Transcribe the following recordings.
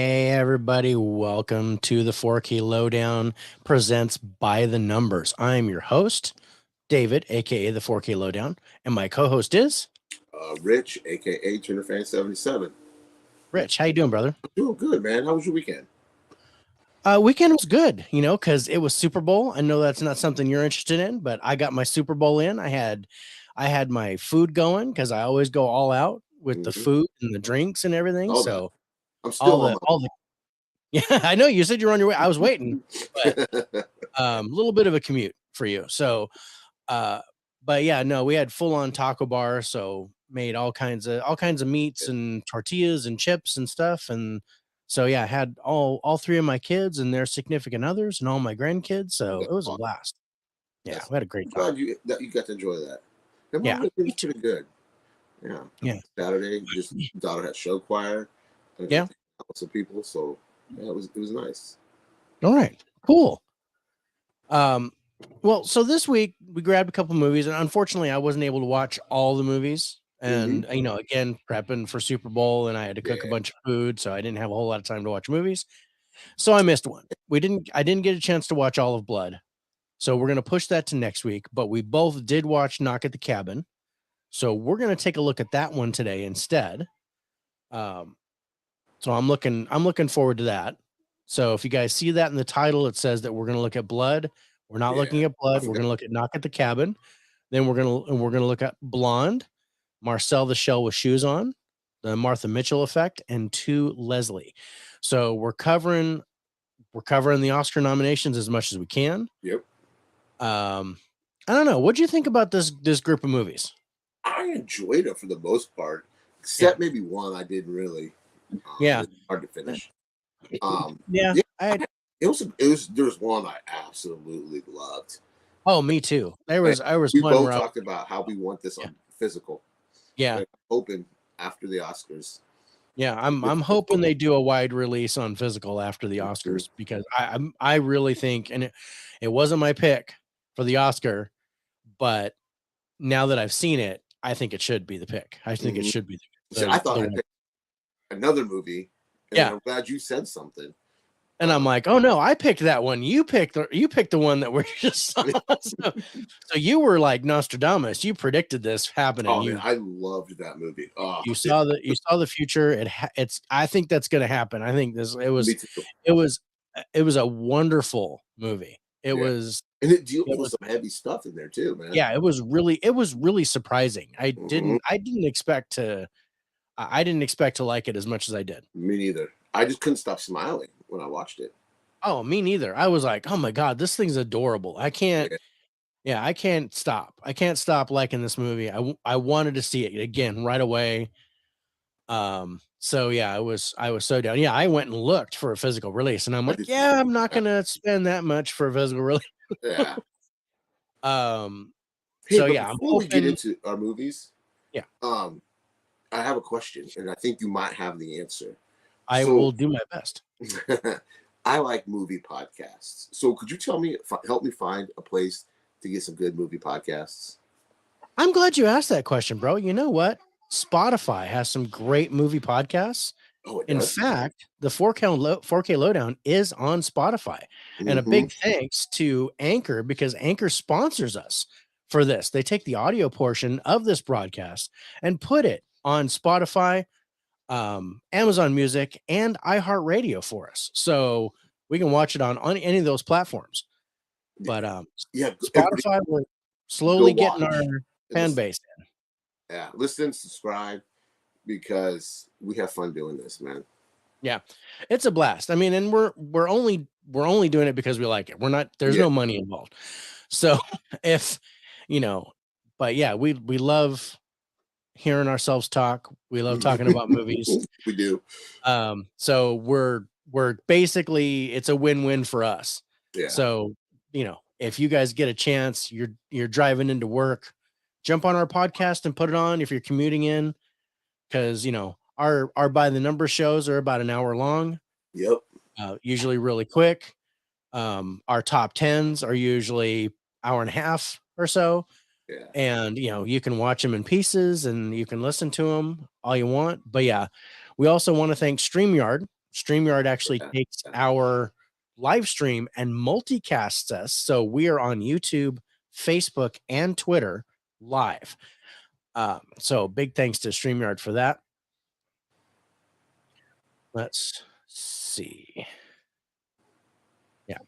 Hey everybody, welcome to the 4K Lowdown presents By the Numbers. I'm your host, David, aka the 4K Lowdown, and my co-host is Rich, aka TurnerFan77. Rich. How you doing, brother? I'm doing good, man. How was your weekend? Weekend was good, because it was Super Bowl. I know that's not something you're interested in, but I got my Super Bowl in. I had my food going because I always go all out with the Mm-hmm. food and the drinks and everything. All that. So I'm all still on the all the yeah, I know you said you're on your way. I was waiting, but my. a little bit of a commute for you. So uh but yeah, no, we had full on taco bar, so made all kinds of meats and tortillas and chips and stuff. And so yeah, I had all three of my kids and their significant others and all my grandkids, so it That's was a awesome. blast. Yeah, That's, we had a great I'm time. glad you got to enjoy that. And my Yeah, weekend me was too. pretty good. Yeah. Yeah. Saturday, just daughter had show choir. And I got Yeah. to hang out with some people, so yeah, it was nice. All right, cool. um well, so this week we grabbed a couple movies, and unfortunately I wasn't able to watch all the movies. Mm-hmm. And again, prepping for Super Bowl, and I had to cook a Yeah. bunch of food, so I didn't have a whole lot of time to watch movies. So I missed one. I didn't get a chance to watch all of Blood. So we're gonna push that to next week. But we both did watch Knock at the Cabin. So we're gonna take a look at that one today instead. Um, so I'm looking forward to that. So if you guys see that in the title, it says that we're gonna look at Blood. We're not Yeah. looking at I Blood. We're forgot. gonna look at Knock at the Cabin. Then we're gonna look at Blonde, Marcel the Shell with Shoes On, the Martha Mitchell Effect, and To Leslie. So we're covering the Oscar nominations as much as we can. Yep. Um, I don't know. What do you think about this group of movies? I enjoyed it for the most part, Yeah, except maybe one I didn't really. yeah, It's hard to finish. yeah. Yeah, there was one I absolutely loved. Oh, me too. There And was I was we one both where talked about how we want this yeah, on physical. yeah, And I'm hoping after the Oscars. yeah. I'm With I'm hoping they do a wide release on physical after the Mhm. Oscars, because I really think, and it wasn't my pick for the Oscar, but now that I've seen it, I think it should be the pick. I think it Mhm. should be See, I the thought I one. picked another movie, and Yeah. I'm glad you said something. And I'm Uh, like, oh no, I picked that one. You picked the one that we just saw. So you were like Nostradamus. You predicted this happening. oh man, You I loved that movie. you saw the future. It's I think that's gonna happen. I think Me too. it was it was a wonderful movie. It Yeah, was and it deals it with was some heavy stuff in there too, man. yeah, it was really surprising. Hmm. I didn't expect to I didn't expect to like it as much as I did. Me neither. I just couldn't stop smiling when I watched it. Oh, me neither. I was like, oh my God, this thing's adorable. Yeah, I can't stop. I can't stop liking this movie. I wanted to see it again right away. So yeah, I was so down. Yeah, I went and looked for a physical release, and I'm I like, did too. yeah, I'm not Yeah, gonna spend that much for a physical release. yeah. Um, Hey, so but yeah, I'm before we get hoping. into our movies, Yeah, um, I have a question, and I think you might have the answer. I So, will do my best. I like movie podcasts. So, could you help me find a place to get some good movie podcasts? I'm glad you asked that question, bro. You know what? Spotify has some great movie podcasts. Oh, it In does. fact, the 4K Lowdown is on Spotify. And a Mm-hmm. big thanks to Anchor, because Anchor sponsors us for this. They take the audio portion of this broadcast and put it on Spotify, Amazon Music, and iHeartRadio for us. So we can watch it on any of those platforms. Yeah, But yeah. Everybody, Spotify, we're go slowly getting our watch and fan listen. base. Yeah, listen, subscribe because we have fun doing this, man. Yeah, it's a blast. I mean, and we're only doing it because we like it. We're not There's Yeah, no money involved. So if you know, but yeah, we love hearing ourselves talk. We love talking about movies. we do. So we're basically, it's a win-win for us. Yeah, So, if you guys get a chance, you're driving into work, jump on our podcast and put it on if you're commuting in, because our by the number shows are about an hour long, yep, usually really quick. Our top tens are usually hour and a half or so, yeah. and you can watch them in pieces and you can listen to them all you want. But yeah, we also want to thank StreamYard. StreamYard actually Yeah. takes our live stream and multicasts us. So we are on YouTube, Facebook, and Twitter live. So big thanks to StreamYard for that. Let's see. Yeah.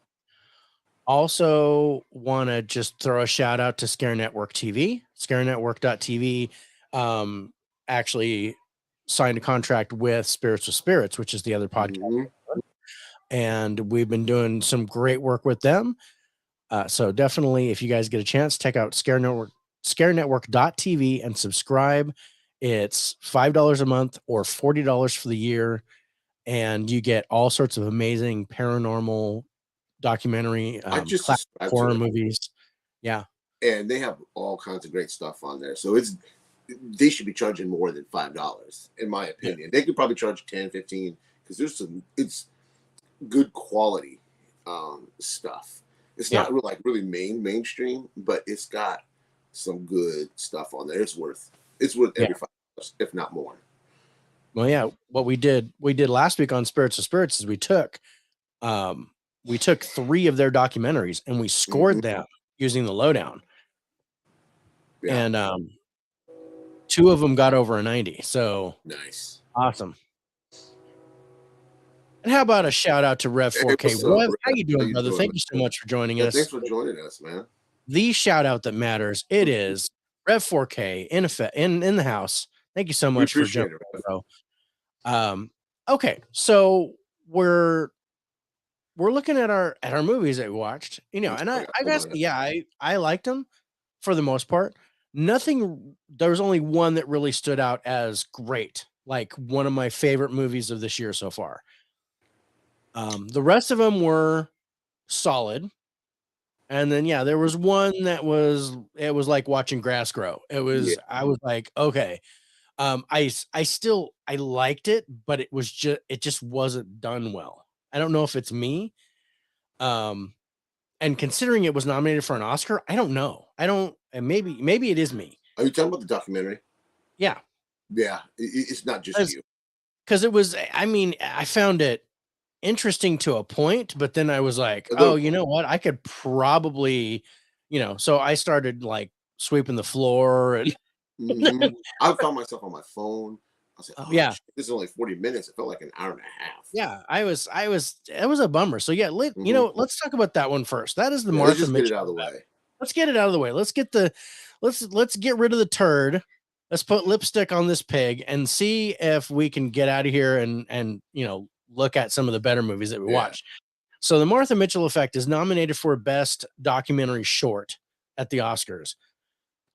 Also want to just throw a shout out to Scare Network TV. ScareNetwork.tv actually signed a contract with Spirits with Spirits, which is the other podcast. Mm-hmm. And we've been doing some great work with them. So definitely, if you guys get a chance, check out ScareNetwork.tv and subscribe. It's $5 a month or $40 for the year. And you get all sorts of amazing paranormal documentary, I just classic subscribed to horror it. movies. Yeah. And they have all kinds of great stuff on there. So they should be charging more than $5, in my opinion. Yeah. They could probably charge 10, 15, because it's good quality stuff. It's not really mainstream, but it's got some good stuff on there. It's worth every $5, if not more. Well, yeah, what we did last week on Spirits of Spirits is we took 3 of their documentaries and we scored them using the Lowedown. Yeah. And 2 of them got over a 90. So nice. Awesome. And how about a shout out to Rev 4K? Hey, Rev, how you doing, brother? Thank you so much for joining us. Thanks for joining us, man. The shout out that matters. It is Rev 4K in effect in the house. Thank you so much for jumping, bro. Okay, so we're looking at our movies that we watched, and I guess I liked them for the most part. There's only one that really stood out as great, like one of my favorite movies of this year so far. The rest of them were solid. And then, there was one that was like watching grass grow. It was, I was like, okay. I liked it, but it just wasn't done well. I don't know if it's me. And considering it was nominated for an Oscar, I don't know. And maybe it is me. Are you talking about the documentary? Yeah. Yeah. It's not just you. Because it was, I found it interesting to a point, but then I was like, oh, you know what? I could probably, so I started like sweeping the floor and I found myself on my phone. I said, oh, yeah, shit, this is only 40 minutes. It felt like an hour and a half. Yeah, it was a bummer. So yeah, let's talk about that one first. That is the Martha Mitchell. Get it out of the way. Let's get it out of the way. Let's get rid of the turd. Let's put lipstick on this pig and see if we can get out of here and look at some of the better movies that we watched. So the Martha Mitchell Effect is nominated for Best Documentary Short at the Oscars.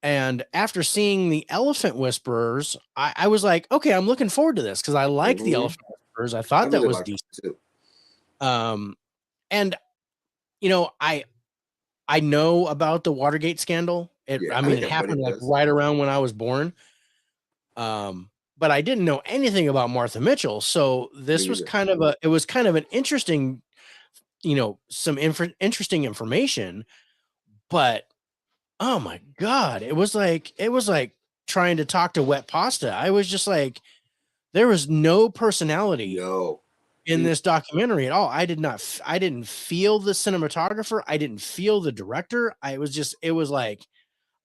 And after seeing The Elephant Whisperers, I was like, okay, I'm looking forward to this because I like The Elephant Whisperers. I thought that was decent. Too. And I know about the Watergate scandal. It happened like right around when I was born. But I didn't know anything about Martha Mitchell. So this was kind of an interesting, some interesting information, but oh my God, it was like trying to talk to wet pasta. I was just like, there was no personality in this documentary at all. I didn't feel the cinematographer. I didn't feel the director. It was like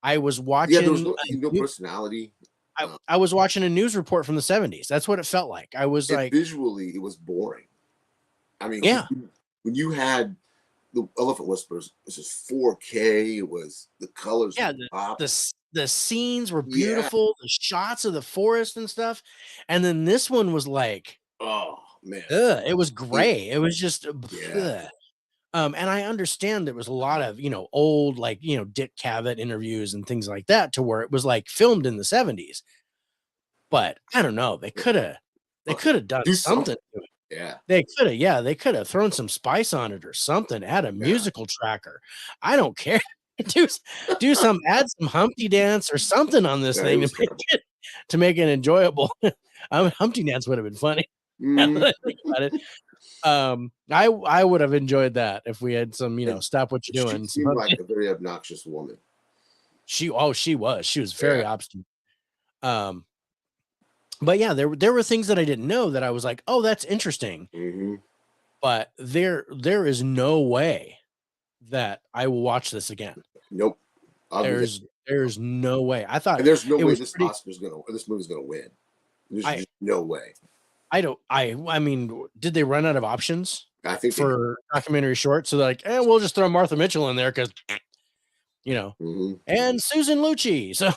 I was watching. Yeah, there was no personality. I was watching a news report from the 70s. That's what it felt like. I was like, visually, it was boring. I mean, when you had the Elephant Whisperers, this is 4K. It was the colors. Yeah, the scenes were beautiful. The shots of the forest and stuff. And then this one was like, oh man, it was gray. It was just, and I understand there was a lot of old Dick Cavett interviews and things like that, to where it was like filmed in the 70s. But I don't know. They could have done something to it. Yeah, they could have thrown some spice on it or something. Add a musical tracker. I don't care. do some, add some Humpty Dance or something on this thing to make it enjoyable. Humpty Dance would have been funny. Think about it. I would have enjoyed that if we had some, stop what you're doing. She seemed like a very obnoxious woman. She was very obstinate. But yeah, there were things that I didn't know that I was like, oh, that's interesting. Mm-hmm. But there is no way that I will watch this again. Nope. There's no way. I thought And there's no it way was this pretty. movie's gonna win. There's I just no way. I mean, did they run out of options I think they. for documentary short? So they're like, we'll just throw Martha Mitchell in there because Mm-hmm. and Susan Lucci. So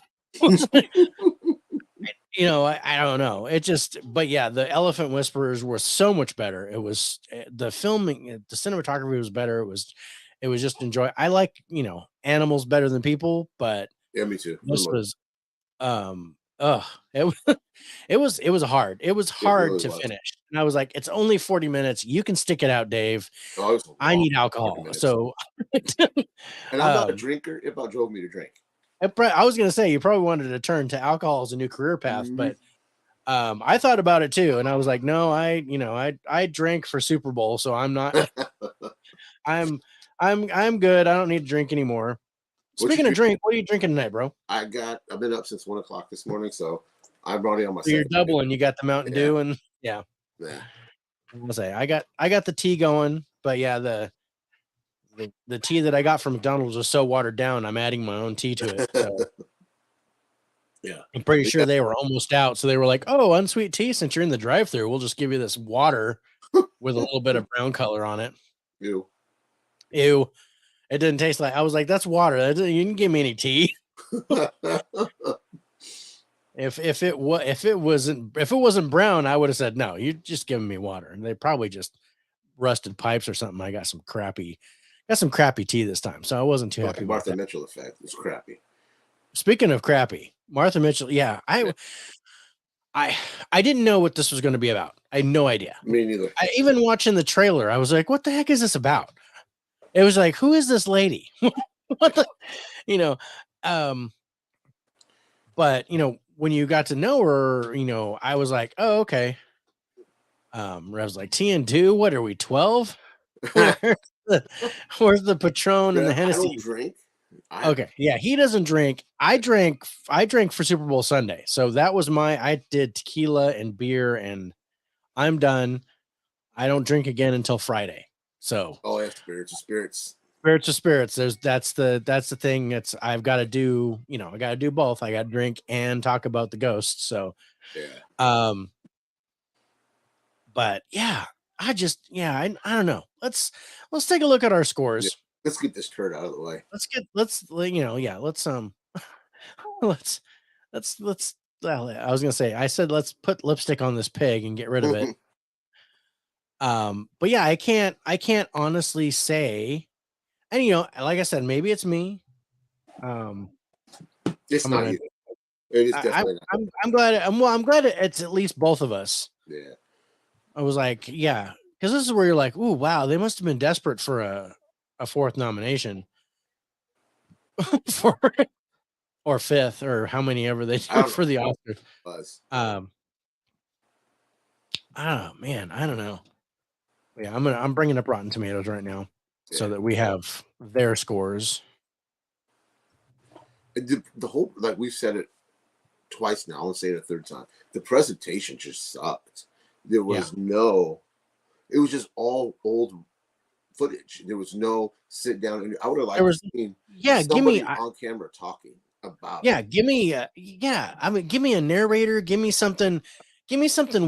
I don't know. It just, but yeah, the Elephant Whisperers were so much better. It was the filming, the cinematography was better. It was just enjoy. I like, animals better than people, but Yeah, me too. this was, it, it was hard. It was It hard really to was. finish. And I was like, it's only 40 minutes. You can stick it out, Dave. Oh, it was a I long need 40 alcohol. minutes. So, and I'm not a drinker. It about drove me to drink. I was going to say, you probably wanted to turn to alcohol as a new career path, Mm-hmm. but I thought about it too, and I was like, no, I drank for Super Bowl, so I'm not. I'm good. I don't need to drink anymore. Speaking of drink, what are you drinking tonight, bro? I've been up since 1:00 this morning, so I'm already on my. So you're doubling. You got the Mountain Dew, and yeah. I'll say I got the tea going, but yeah, the tea that I got from McDonald's was so watered down. I'm adding my own tea to it. So. Yeah, I'm pretty sure they were almost out. So they were like, oh, unsweet tea, since you're in the drive-thru, we'll just give you this water with a little bit of brown color on it. Ew. It didn't taste like, I was like, that's water. You didn't give me any tea. If it wasn't brown, I would have said, no, you're just giving me water. And they probably just rusted pipes or something. I got some crappy tea this time. So I wasn't too happy about Martha that. Mitchell effect. It's crappy. Speaking of crappy, Martha Mitchell. Yeah, I didn't know what this was going to be about. I had no idea. Me neither. Even watching the trailer, I was like, what the heck is this about? It was like, who is this lady? What the, but when you got to know her, I was like, oh, okay. I was like, TN2, what are we, 12? Where's the Patron and the Hennessy? I don't drink. Okay, yeah, he doesn't drink. I drank for Super Bowl Sunday. So that was I did tequila and beer, and I'm done. I don't drink again until Friday. So spirits. That's the thing. I've got to do, I got to do both. I got to drink and talk about the ghosts. So, yeah. But yeah, I don't know. Let's take a look at our scores. Yeah. Let's get this turd out of the way. Well, I was gonna say, I said let's put lipstick on this pig and get rid of it. But yeah, I can't honestly say, and like I said, maybe it's me. It's not you. It is definitely not. I'm glad it's at least both of us. Yeah. I was like, yeah, because this is where you're like, ooh, wow, they must have been desperate for a fourth nomination. Or fifth, or how many ever they do for the Oscar. Oh man, I don't know. Yeah, I'm bringing up Rotten Tomatoes right now, so that we have their scores. The whole, like we've said it twice now, I'll say it a third time. The presentation just sucked. There was it was just all old footage. There was no sit down, and I would have liked to see somebody on camera talking about give me give me a narrator, give me something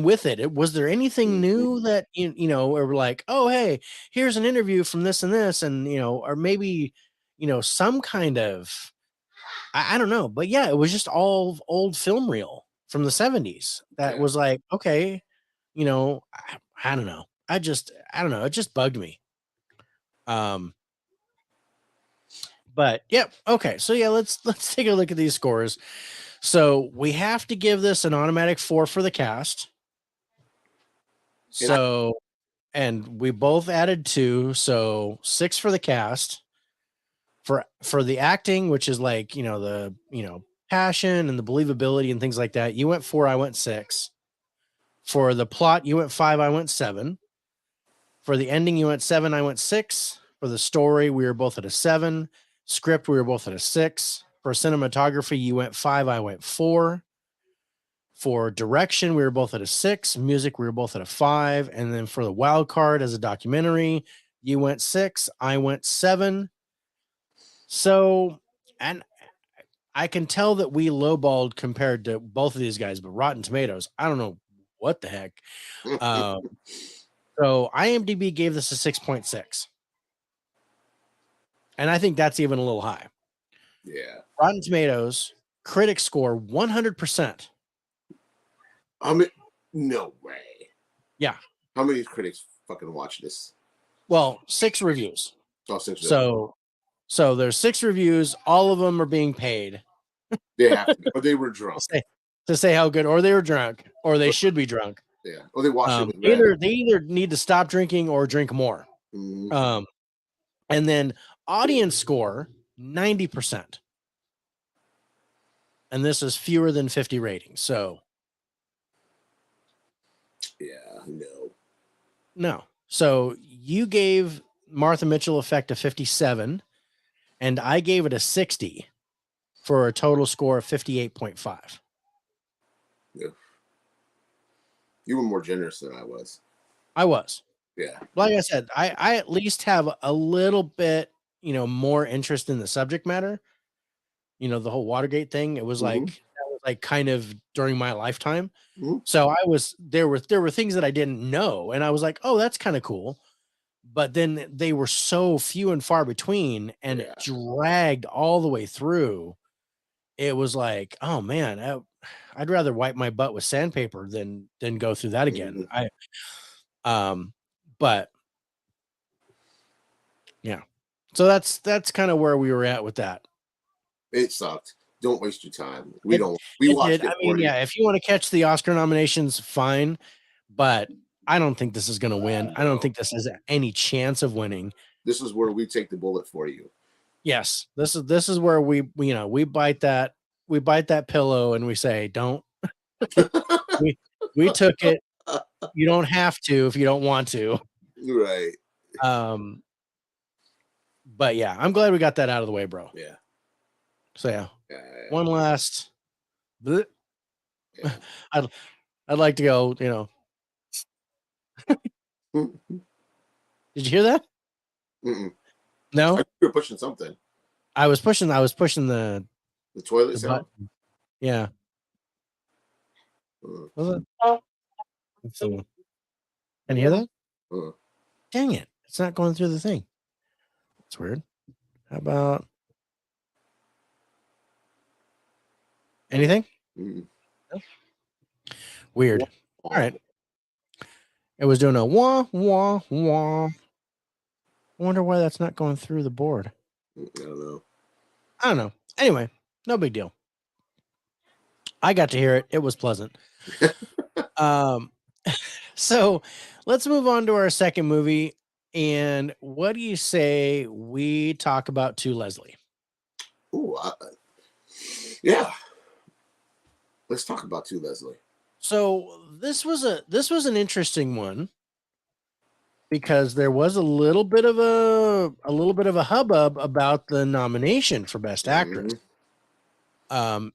with it. Was there anything new that or like, oh hey, here's an interview from this and this, and or maybe some kind of, I don't know, but yeah, it was just all old film reel from the 70s that was like, okay, I don't know, I don't know, it just bugged me. But yep. Okay. So yeah, let's take a look at these scores. So we have to give this an automatic 4 for the cast. So, and we both added 2, so 6 for the cast. For the acting, which is like, the passion and the believability and things like that, you went 4, I went 6. For the plot, you went 5, I went 7. For the ending, you went 7, I went 6. For the story, we were both at a 7. Script, we were both at a 6. For cinematography, you went 5, I went 4. For direction, we were both at a 6. Music, we were both at a 5. And then for the wild card as a documentary, you went 6. I went 7. So, and I can tell that we lowballed compared to both of these guys, but Rotten Tomatoes, I don't know what the heck. So IMDb gave this a 6.6. And I think that's even a little high. Yeah. Rotten Tomatoes, critic score 100%. I mean, no way. Yeah. How many critics fucking watch this? Well, 6 reviews. Oh, 6 So there's 6 reviews. All of them are being paid. They have to, or they were drunk. To say how good, or they were drunk, or they should be drunk. Yeah. Or they watched it with they either need to stop drinking or drink more. Mm-hmm. And then audience score 90%. And this is fewer than 50 ratings. So yeah, no. So you gave Martha Mitchell Effect a 57, and I gave it a 60 for a total score of 58.5. Yeah. You were more generous than I was. I was. Yeah. Like I said, I at least have a little bit, more interest in the subject matter. The whole Watergate thing. It was Mm-hmm. that was like kind of during my lifetime. Mm-hmm. So there were things that I didn't know, and I was like, oh, that's kind of cool. But then they were so few and far between, and it dragged all the way through. It was like, oh man, I'd rather wipe my butt with sandpaper than go through that again. But yeah, so that's kind of where we were at with that. It sucked. Don't waste your time. We watched it. I mean, yeah, if you want to catch the Oscar nominations, fine, but I don't think this is going to win. I don't think this has any chance of winning. This is where we take the bullet for you. Yes, this is where we bite that pillow and we say, don't. we took it. You don't have to if you don't want to. Right. But yeah, I'm glad we got that out of the way, bro. Yeah. So yeah. One last. Yeah. I'd like to go. Did you hear that? Mm-mm. No. You were pushing something. I was pushing the toilet sound. Yeah. Was it? Can you hear that? Dang it! It's not going through the thing. It's weird. How about anything? Mm-mm. No? Weird. All right. It was doing a wah wah wah. I wonder why that's not going through the board. I don't know. Anyway, no big deal. I got to hear it. It was pleasant. So let's move on to our second movie. And what do you say we talk about To Leslie? Yeah. Let's talk about To Leslie. So this was an interesting one because there was a little bit of a hubbub about the nomination for Best Actress.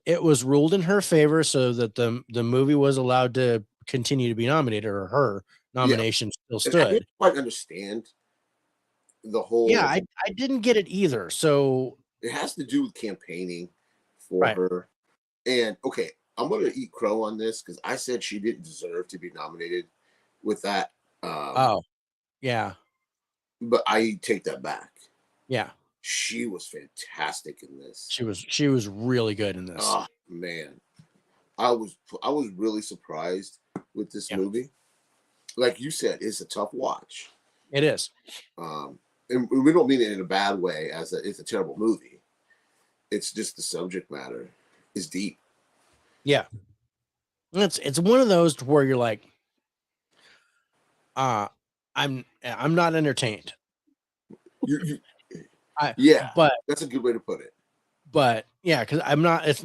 It was ruled in her favor so that the movie was allowed to continue to be nominated, or her nomination still stood. I didn't quite understand the whole. Yeah, I didn't get it either. So it has to do with campaigning for her. And okay, I'm going to eat crow on this because I said she didn't deserve to be nominated with that. Yeah. But I take that back. Yeah. She was fantastic in this. She was really good in this. Oh man, I was really surprised with this movie. Like you said, it's a tough watch. It is. And we don't mean it in a bad way. It's a terrible movie. It's just the subject matter is deep. Yeah, it's one of those where you're like, I'm not entertained. But that's a good way to put it. But yeah, because I'm not. It's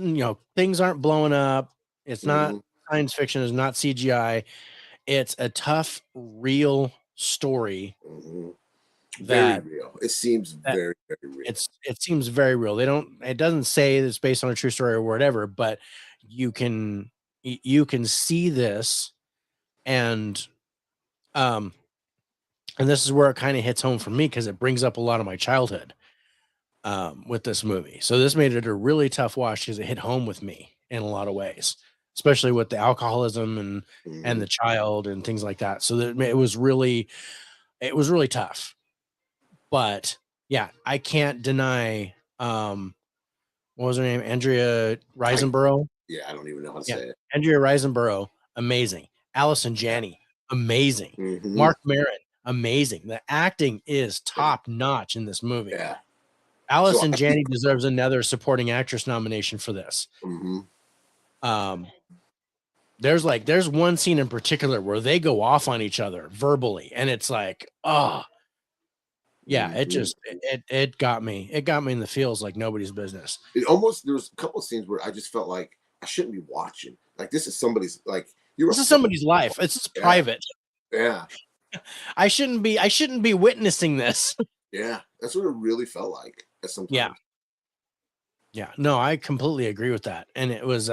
things aren't blowing up. It's not science fiction. It's not CGI. It's a tough, real story. Very real. It seems very, very real. It seems very real. It doesn't say it's based on a true story or whatever, but you can you can see this, and this is where it kind of hits home for me because it brings up a lot of my childhood with this movie. So this made it a really tough watch because it hit home with me in a lot of ways, especially with the alcoholism and the child and things like that. So that it was really tough. But yeah, I can't deny what was her name? Andrea Riseborough. I don't even know how to Yeah, say it. Andrea Riseborough, amazing. Allison Janney, amazing. Mm-hmm. Mark Maron, amazing. The acting is top notch in this movie. Yeah. Allison Janney deserves another supporting actress nomination for this. Mm-hmm. There's one scene in particular where they go off on each other verbally, and it's like, oh, yeah, it got me. It got me in the feels like nobody's business. It almost, there was a couple of scenes where I just felt like I shouldn't be watching. Like this is somebody's, like this is somebody's life. It's just private. Yeah. I shouldn't be witnessing this. Yeah, that's what it really felt like at some time. Yeah. No, I completely agree with that. And it was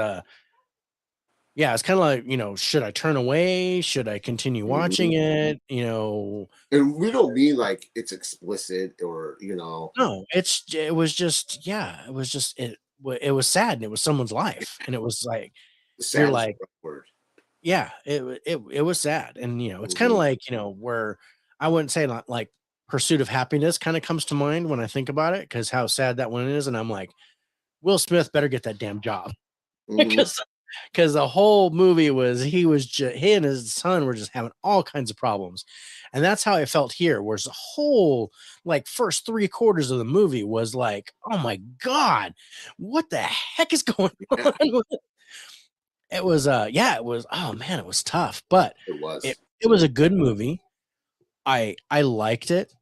yeah, it's kind of like, should I turn away? Should I continue watching it? And we don't mean like it's explicit or, No, it was just it was sad, and it was someone's life, and it was like you're like, word. Yeah, it was sad. And it's kind of like, where I wouldn't say like Pursuit of Happiness kind of comes to mind when I think about it, because how sad that one is. And I'm like, Will Smith better get that damn job. Because the whole movie was he and his son were just having all kinds of problems. And that's how I felt here, whereas the whole like first 3/4 of the movie was like, oh my God, what the heck is going on with it? It was it was, oh man, it was tough, but it was a good movie. I liked it.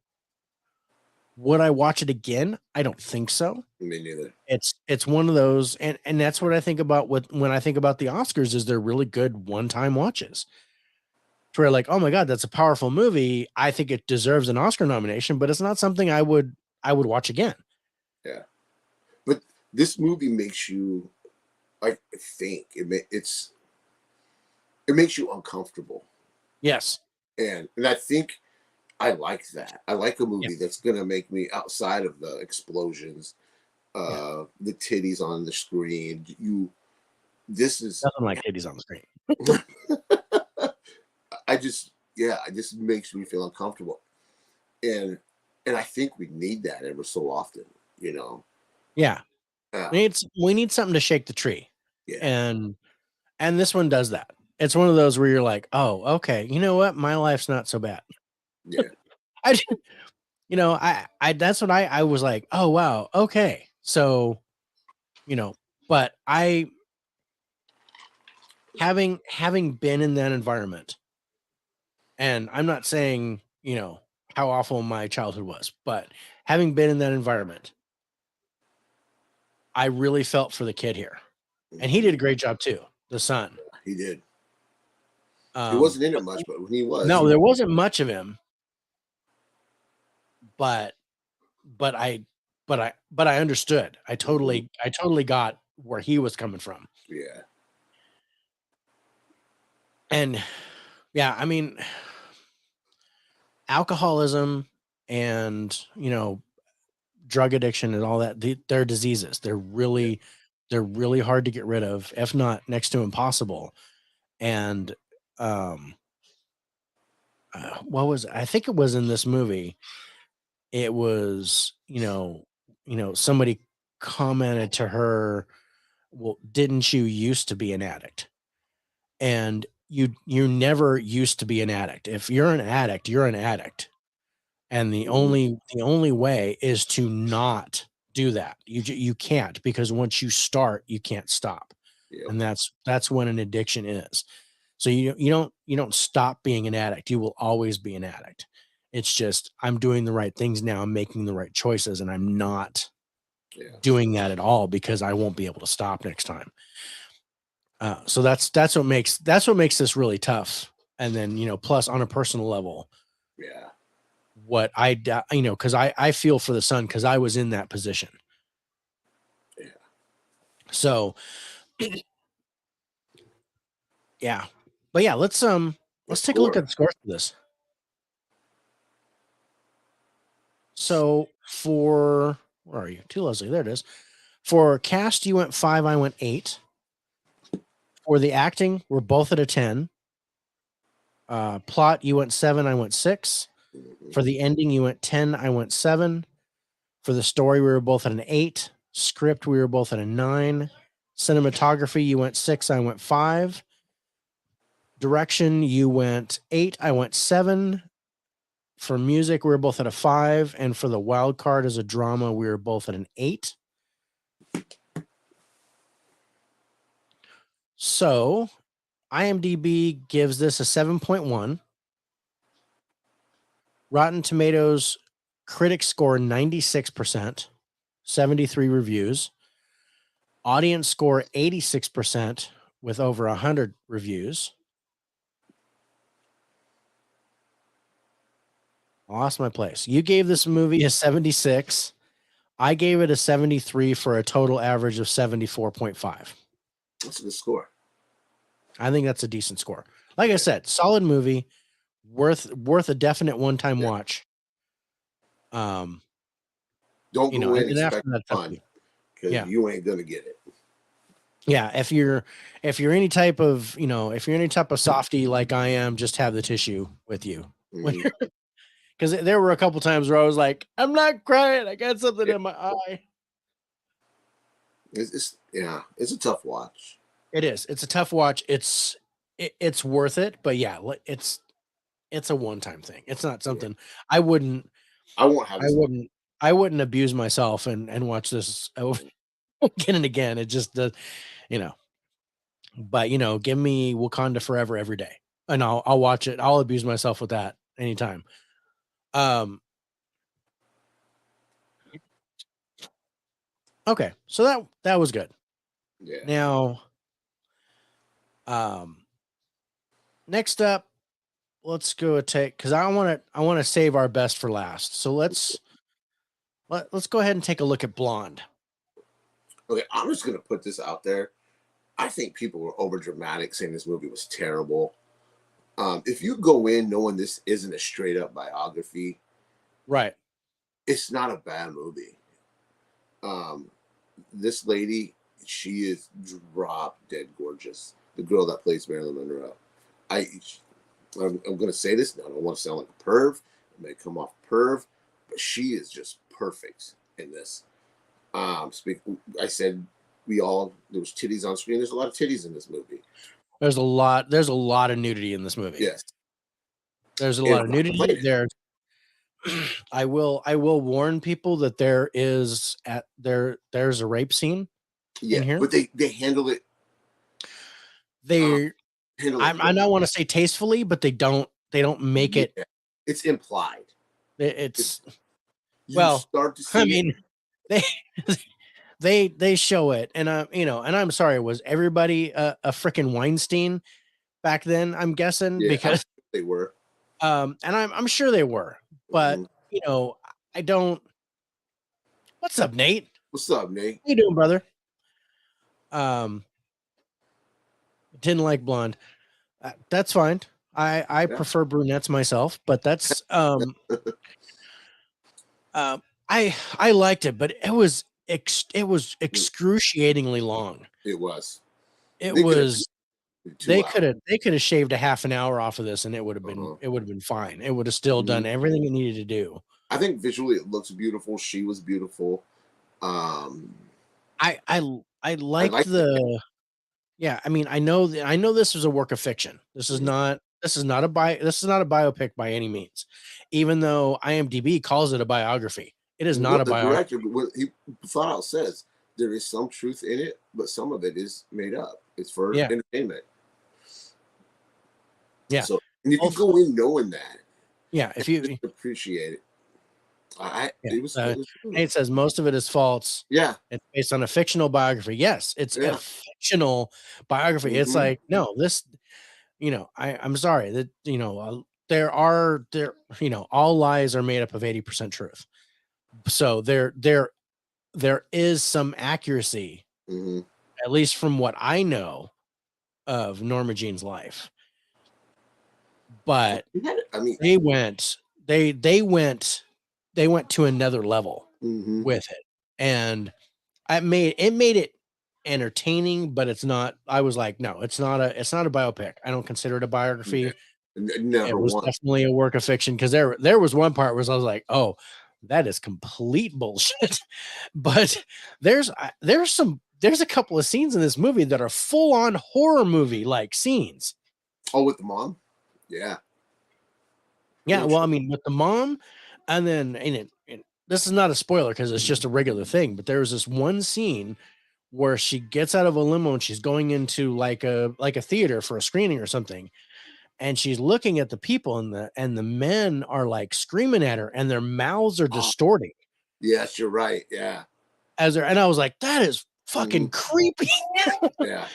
Would I watch it again? I don't think so. Me neither. It's one of those, and that's what I think about when I think about the Oscars, is they're really good one-time watches. Where like, oh my God, that's a powerful movie. I think it deserves an Oscar nomination, but it's not something I would watch again. Yeah. But this movie makes you, I think it makes you uncomfortable. Yes. And I think I like that. I like a movie that's gonna make me, outside of the explosions, the titties on the screen. This is nothing like titties on the screen. it just makes me feel uncomfortable. And I think we need that ever so often, Yeah. We need something to shake the tree. Yeah. And this one does that. It's one of those where you're like, oh, okay, you know what? My life's not so bad. Yeah. I that's what I was like, oh wow, okay. So, but having been in that environment, and I'm not saying, how awful my childhood was, but having been in that environment, I really felt for the kid here. And he did a great job too, the son. He did. He wasn't in it much, but when he was. No, there wasn't much of him. But I understood. I totally got where he was coming from. Yeah. And yeah, I mean, alcoholism and, drug addiction and all that, they're diseases. They're really hard to get rid of, if not next to impossible. And I think it was in this movie. It was, somebody commented to her, well, didn't you used to be an addict? And you never used to be an addict. If you're an addict, you're an addict. And the only way is to not do that. You can't, because once you start, you can't stop. Yep. And that's when an addiction is. So you don't stop being an addict. You will always be an addict. It's just, I'm doing the right things now. I'm making the right choices, and I'm not doing that at all, because I won't be able to stop next time. So that's what makes this really tough. And then, plus on a personal level, what because I feel for the son, because I was in that position. So Yeah. But yeah, let's take a look at the scores for this. So for where are you? To Leslie, there it is. For cast, you went 5, I went 8. For the acting, we're both at a 10. Plot, you went 7, I went 6. For the ending, you went 10, I went 7. For the story, we were both at an 8. Script, we were both at a 9. Cinematography, you went 6, I went 5. Direction, you went 8, I went 7. For music, we were both at a 5. And for the wild card as a drama, we were both at an 8. So IMDb gives this a 7.1. Rotten Tomatoes critics score 96%, 73 reviews. Audience score 86% with over 100 reviews. I lost my place. You gave this movie a 76. I gave it a 73 for a total average of 74.5. That's a good score. I think that's a decent score. Like I said, solid movie, worth a definite one-time watch. Don't go in expecting fun, because you ain't gonna get it. Yeah, if you're any type of softy like I am, just have the tissue with you. Because there were a couple times where I was like, I'm not crying, I got something in my eye. It's a tough watch. It is. It's a tough watch. It's worth it, but yeah, it's a one-time thing. It's not something I wouldn't abuse myself and watch this again and again. It just does, but give me Wakanda Forever every day and I'll watch it. I'll abuse myself with that anytime. Okay, so that was good. Yeah. Now, next up, let's go because I want to save our best for last. So let's go ahead and take a look at Blonde. Okay, I'm just gonna put this out there. I think people were over dramatic saying this movie was terrible. If you go in knowing this isn't a straight up biography, right, it's not a bad movie. This lady, she is drop dead gorgeous. The girl that plays Marilyn Monroe. I'm going to say this. I don't want to sound like a perv. It may come off perv, but she is just perfect in this. I said there was titties on screen. There's a lot of titties in this movie. There's a lot of nudity in this movie. Yes. There's a lot of nudity there. I will warn people that there's a rape scene in here. But they handle it. I don't want to say tastefully, but they don't make it. It's implied. It's start to see. I mean, they show it, and and I'm sorry, was everybody a freaking Weinstein back then? I'm guessing because they were. And I'm sure they were, but I don't. What's up, Nate? What's up, Nate? How you doing, brother? Didn't like Blonde. That's fine. I prefer brunettes myself, but that's I liked it, but it was excruciatingly long. It was. They could have shaved a half an hour off of this, and it would have been fine. It would have still done everything it needed to do. I think visually it looks beautiful. She was beautiful. I liked the. Yeah, I mean, I know this was a work of fiction. This is not a biopic by any means, even though IMDb calls it a biography. It is not a biography. The director, he flat out says there is some truth in it, but some of it is made up. It's for entertainment. Yeah. So if you go in knowing that, if you appreciate it. It says most of it is false. Yeah. It's based on a fictional biography. Yes, it's a fictional biography. It's like, no, this, I'm sorry that, all lies are made up of 80% truth. So there is some accuracy, at least from what I know, of Norma Jean's life. But I mean, they went to another level with it. And it made it entertaining, but it's not. I was like, no, it's not a biopic. I don't consider it a biography. never It was once. definitely a work of fiction, because there was one part where I was like, oh, that is complete bullshit. But there's a couple of scenes in this movie that are full on horror movie like scenes. Oh, with the mom? Yeah. Yeah, well, I mean, with the mom, and then and this is not a spoiler because it's just a regular thing, but there was this one scene where she gets out of a limo and she's going into like a theater for a screening or something, and she's looking at the people, and the men are like screaming at her and their mouths are distorting. Yes, you're right. Yeah. And I was like, that is fucking creepy. Yeah.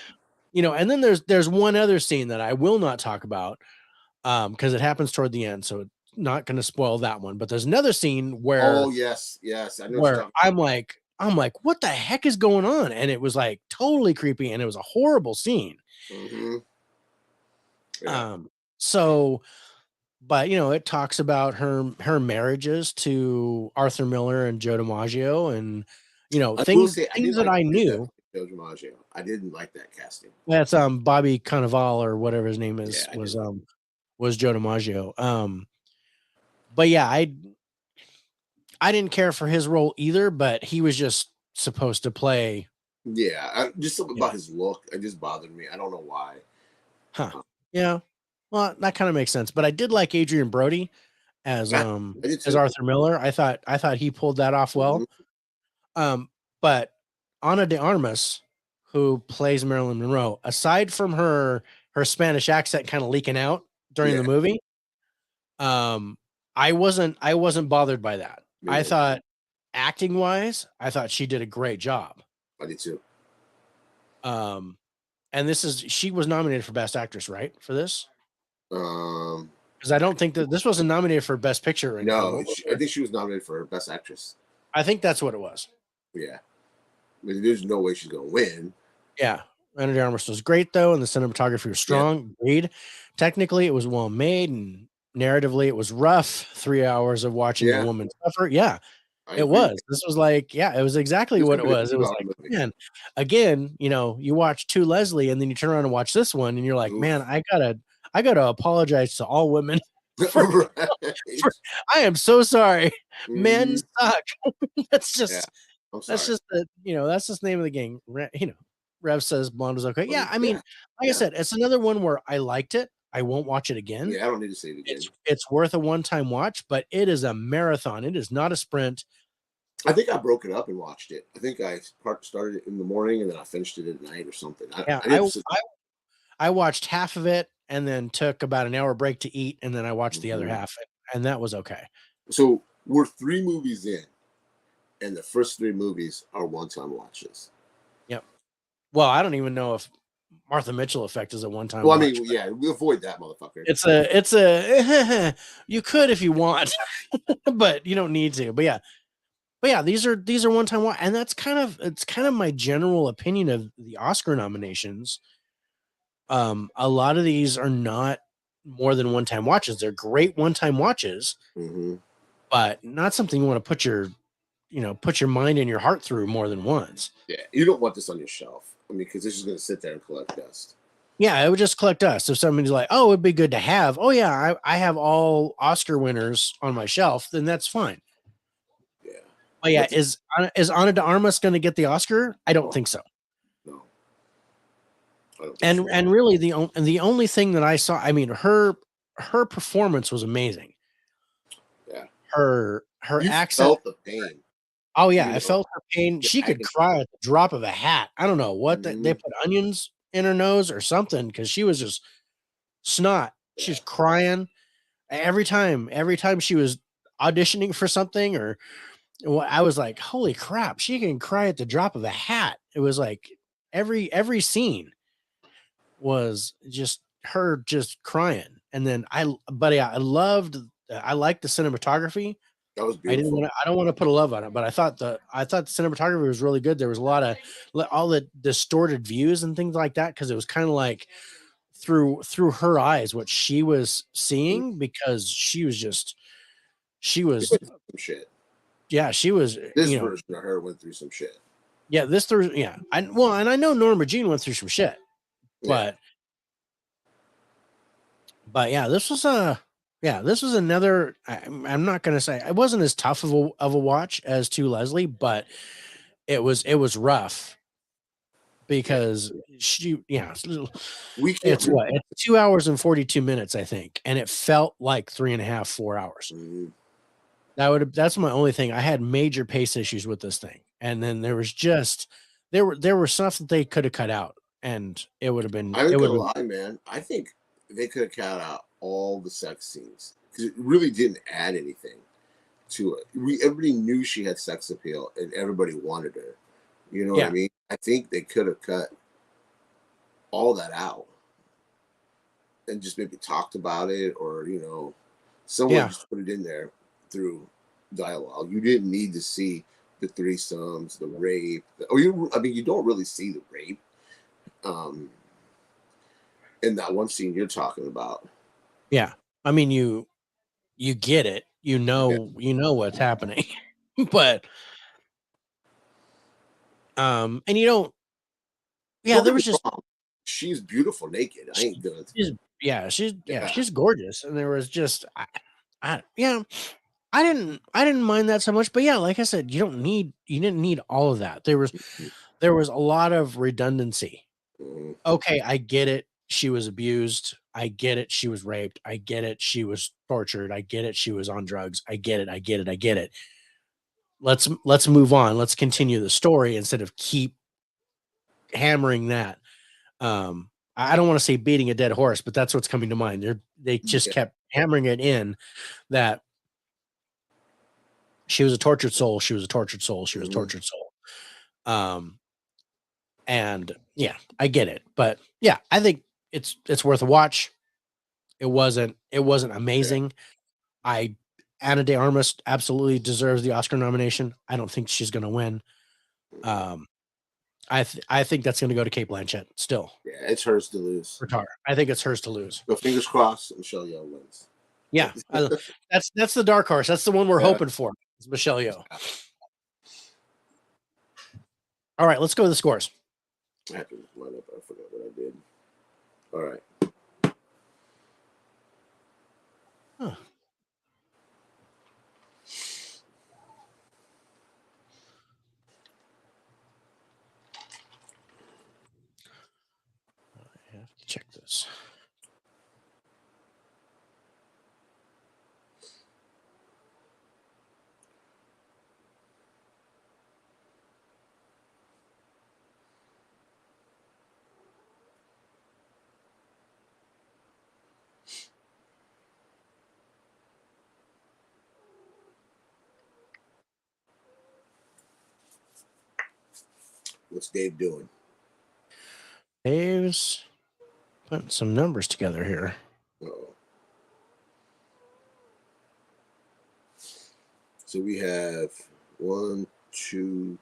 And then there's one other scene that I will not talk about, because it happens toward the end, so not going to spoil that one. But there's another scene where, oh yes, I know where I'm like, what the heck is going on? And it was like totally creepy, and it was a horrible scene. Yeah. So, but it talks about her marriages to Arthur Miller and Joe DiMaggio, and things that I knew. Joe DiMaggio. I didn't like that casting. That's Bobby Cannavale or whatever his name is, was Joe DiMaggio. But yeah, I didn't care for his role either, but he was just supposed to play. Yeah, just something about his look. It just bothered me. I don't know why. Huh. Yeah. Well, that kind of makes sense. But I did like Adrian Brody as Arthur Miller. I thought he pulled that off well. But Ana de Armas, who plays Marilyn Monroe, aside from her Spanish accent kind of leaking out during the movie, I wasn't bothered by that. I thought, acting wise, I thought she did a great job. I did too. And she was nominated for Best Actress, right? For this? Because I don't think that this wasn't nominated for Best Picture or anything. No, I think she was nominated for Best Actress. I think that's what it was. Yeah. I mean, there's no way she's going to win. Yeah. Ana de Armas was great, though, and the cinematography was strong. Agreed. Technically, it was well made, and narratively, it was rough. 3 hours of watching a woman suffer. Yeah. It was. This was like, it was exactly what it was. It was like, man, again, you watch To Leslie, and then you turn around and watch this one, and you're like, man, I gotta apologize to all women. I am so sorry. Men suck. That's just the name of the game. Rev says Blonde was okay. Yeah, I mean, like I said, it's another one where I liked it. I won't watch it again. Yeah, I don't need to see it again. It's worth a one-time watch, but it is a marathon. It is not a sprint. I think I broke it up and watched it. I think I started it in the morning and then I finished it at night or something. I watched half of it and then took about an hour break to eat, and then I watched the other half, and that was okay. So we're 3 movies in, and the first 3 movies are one-time watches. Yep. Well, I don't even know if Martha Mitchell Effect is a one-time. Well, I mean, we avoid that motherfucker. It's a you could if you want, but you don't need to. But yeah, these are one-time watch, and it's kind of my general opinion of the Oscar nominations. A lot of these are not more than one-time watches. They're great one-time watches, but not something you want to put your mind and your heart through more than once. Yeah, you don't want this on your shelf. I mean, because this is going to sit there and collect dust. Yeah, it would just collect dust. If somebody's like, "Oh, it'd be good to have," oh yeah, I have all Oscar winners on my shelf, then that's fine. Yeah, but yeah, is Ana de Armas going to get the Oscar? I don't think so. No. And really, the only thing that I saw, I mean, her performance was amazing. Yeah, her accent. Felt the pain. Oh yeah, I felt her pain. She could cry at the drop of a hat. I don't know what they put onions in her nose or something, because she was just snot. Yeah. She's crying every time she was auditioning for something, or I was like, holy crap, she can cry at the drop of a hat. It was like every scene was just her just crying. And then I liked the cinematography. That was I didn't beautiful. want to. I don't want to put a love on it, but I thought the cinematography was really good. There was a lot of all the distorted views and things like that because it was kind of like through her eyes what she was Mhm. seeing because she She was went through some shit. yeah she was This version of her went through some shit. yeah this Thursday and I know Norma Jean went through some shit, Yeah. but yeah this was another. I'm not gonna say it wasn't as tough of a watch as To Leslie, but it was rough Yeah. because she We can't it's really. what it's 2 hours and 42 minutes I think, and it felt like 3.5 4 hours. Mhm. That's my only thing. I had major pace issues with this thing, and then there was just there were stuff that they could have cut out, and I ain't it would gonna have been lie, man. I think they could have cut out all the sex scenes because it really didn't add anything to it. Everybody knew she had sex appeal, and everybody wanted her. You know what I yeah mean? I think they could have cut all that out and just maybe talked about it, or someone yeah just put it in there through dialogue. You didn't need to see the threesomes, the rape, or I mean, you don't really see the rape um, in that one scene you're talking about. yeah. I mean you get it, Yeah. you know what's happening, but and you don't. Yeah, Don't there get me was just wrong. She's beautiful naked. I ain't gonna. she's Yeah. she's gorgeous, and there was just yeah. I didn't mind that so much, but yeah, like I said, you didn't need all of that. There was a lot of redundancy. Mhm. Okay, I get it. She was abused. I get it. She was raped. I get it. She was tortured. I get it. She was on drugs. I get it. I get it. I get it. Let's move on. Let's continue the story instead of keep hammering that. I don't want to say beating a dead horse, but that's what's coming to mind. They just Yeah. kept hammering it in that she was a tortured soul. She was a tortured soul. She was a Mhm. tortured soul. Um, and yeah, I get it, but yeah, I think it's worth a watch. It wasn't Yeah. amazing. I Anna de Armas absolutely deserves the Oscar nomination. I don't think she's going to win. Mhm. Um, I think that's going to go to Kate Blanchett still Yeah. It's hers to lose. for Tar. I think it's hers to lose. So fingers crossed, Michelle Yeoh wins. Yeah, that's the dark horse. That's the one we're Yeah. hoping for. Is Michelle Yeoh. All right, let's go to the scores. I have to look mine up. I forgot what I did. All right. Huh. I have to check this. What's Dave doing? Dave's putting some numbers together here. Uh-oh. So we have one, two,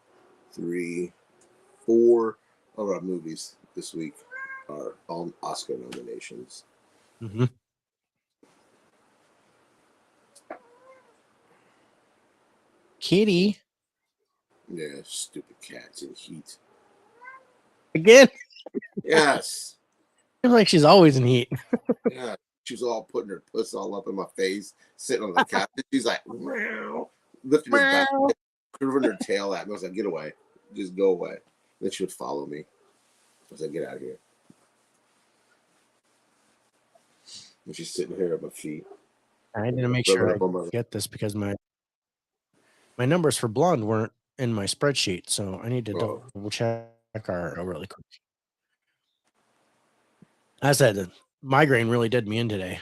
three, four of our movies this week are all Oscar nominations. Mm-hmm. Kitty Yeah, stupid cats in heat. again. Yes. Seems like she's always in heat. Yeah. She's all putting her puss all up in my face, sitting on the couch. She's like, meow, lifting his back, Meow. curving her tail at me. I was like, get away. Just go away. Then she would follow me. I was like, get out of here. And she's sitting here at my feet, I need to make rubbing sure I up on my. get this because my numbers for blonde weren't in my spreadsheet, so I need to Oh, double check our really quick. I said the migraine really did me in today.